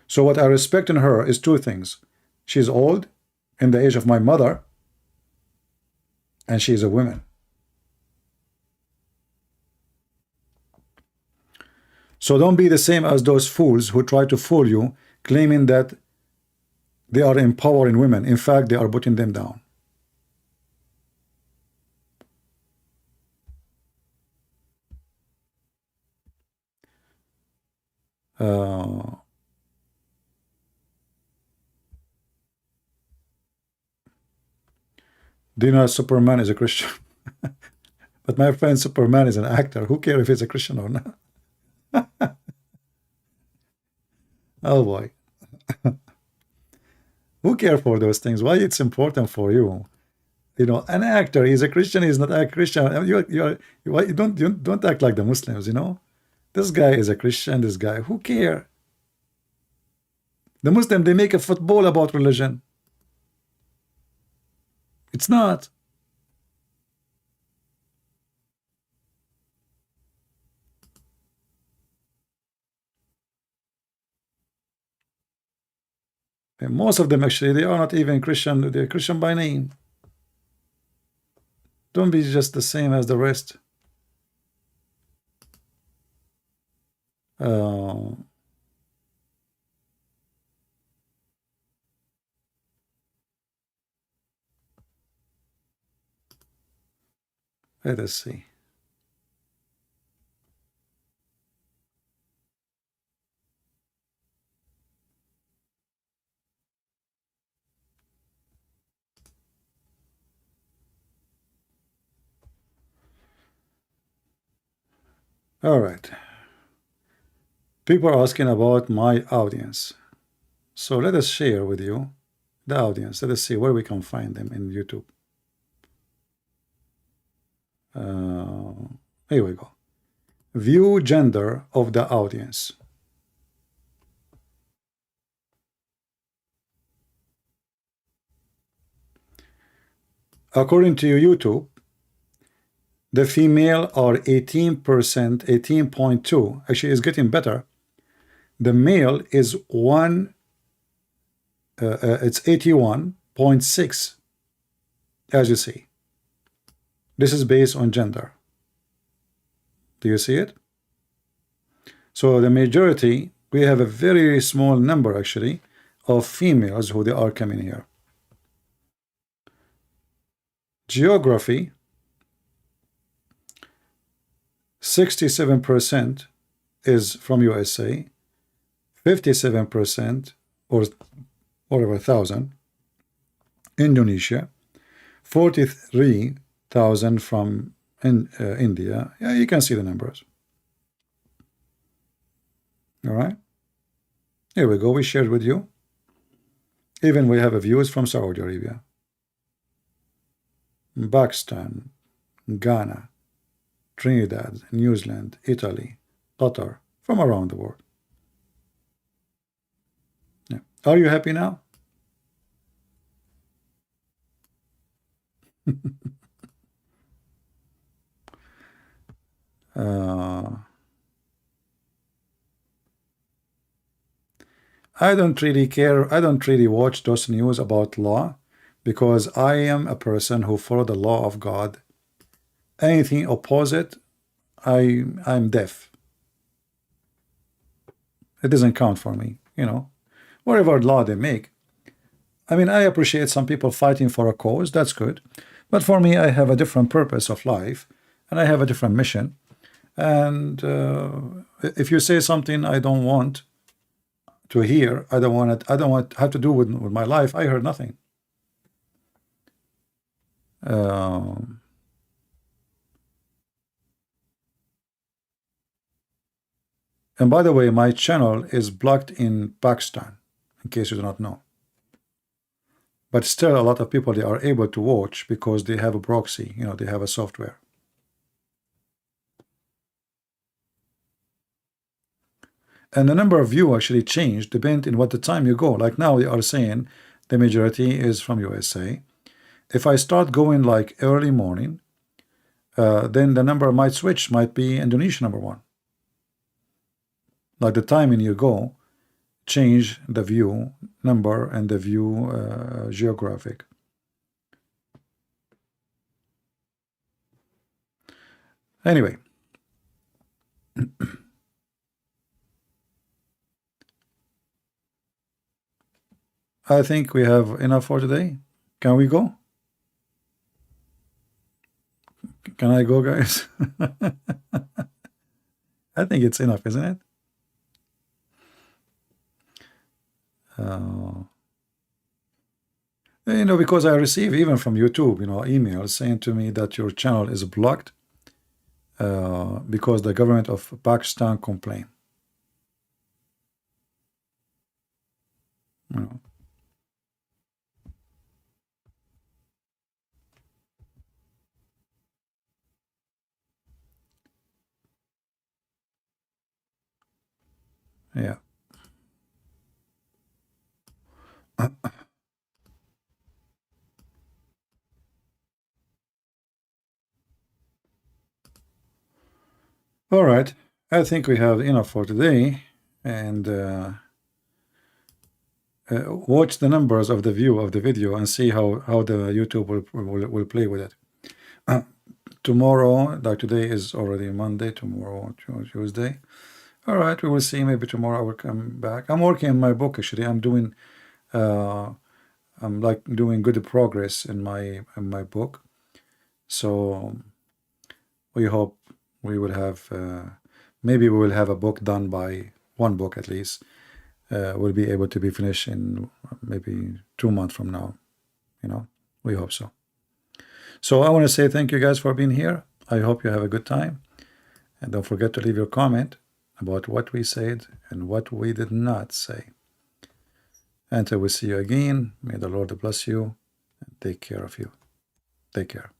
So what I respect in her is two things. She's old, in the age of my mother, and she is a woman. So don't be the same as those fools who try to fool you, claiming that they are empowering women. In fact, they are putting them down. Do you know Superman is a Christian? But my friend, Superman is an actor. Who cares if he's a Christian or not? Oh boy. Who cares for those things? Why it's important for you? An actor, he's a Christian, he's not a Christian. You don't act like the Muslims, This guy is a Christian, this guy. Who care? The Muslim, they make a football about religion. It's not. Most of them actually, they are not even Christian. They're Christian by name. Don't be just the same as the rest. Uh, Let us see. All right. People are asking about my audience. So let us share with you the audience. Let us see where we can find them in YouTube. Here we go. View gender of the audience. According to YouTube, the female are 18%, 18.2. Actually, it's getting better. The male is it's 81.6, as you see. This is based on gender. Do you see it? So the majority, we have a very small number actually of females who they are coming here. Geography, 67% is from USA, 57% or over 1,000 Indonesia, 43,000 from India. Yeah, you can see the numbers. All right, here we go. We shared with you. Even we have a views from Saudi Arabia, Pakistan, Ghana, Trinidad, New Zealand, Italy, Qatar, from around the world. Yeah. Are you happy now? I don't really care. I don't really watch those news about law because I am a person who follow the law of God. Anything opposite, I'm deaf. It doesn't count for me, you know. Whatever law they make. I mean, I appreciate some people fighting for a cause. That's good. But for me, I have a different purpose of life, and I have a different mission. And if you say something I don't want to hear, I don't want it. I don't want to have to do with my life. I heard nothing. And by the way, my channel is blocked in Pakistan, in case you do not know. But still, a lot of people, they are able to watch because they have a proxy. You know, they have a software. And the number of view actually changed depending on what the time you go. Like now, they are saying the majority is from USA. If I start going like early morning, then the number might switch, might be Indonesia #1. Like the timing you go, change the view number and the view geographic. Anyway. I think we have enough for today. Can we go? Can I go, guys? I think it's enough, isn't it? You know, because I receive even from YouTube, you know, emails saying to me that your channel is blocked because the government of Pakistan complained. You know. Yeah. All right. I think we have enough for today. And watch the numbers of the view of the video and see how the YouTube will play with it. Tomorrow, like today is already Monday, tomorrow Tuesday. All right, we will see. Maybe tomorrow I will come back. I'm working on my book actually. I'm like doing good progress in my book. So we hope we will have maybe we will have a book done by one book at least. Will be able to be finished in maybe 2 months from now. We hope so. So I want to say thank you guys for being here. I hope you have a good time. And don't forget to leave your comment about what we said and what we did not say. Until we see you again, may the Lord bless you and take care of you. Take care.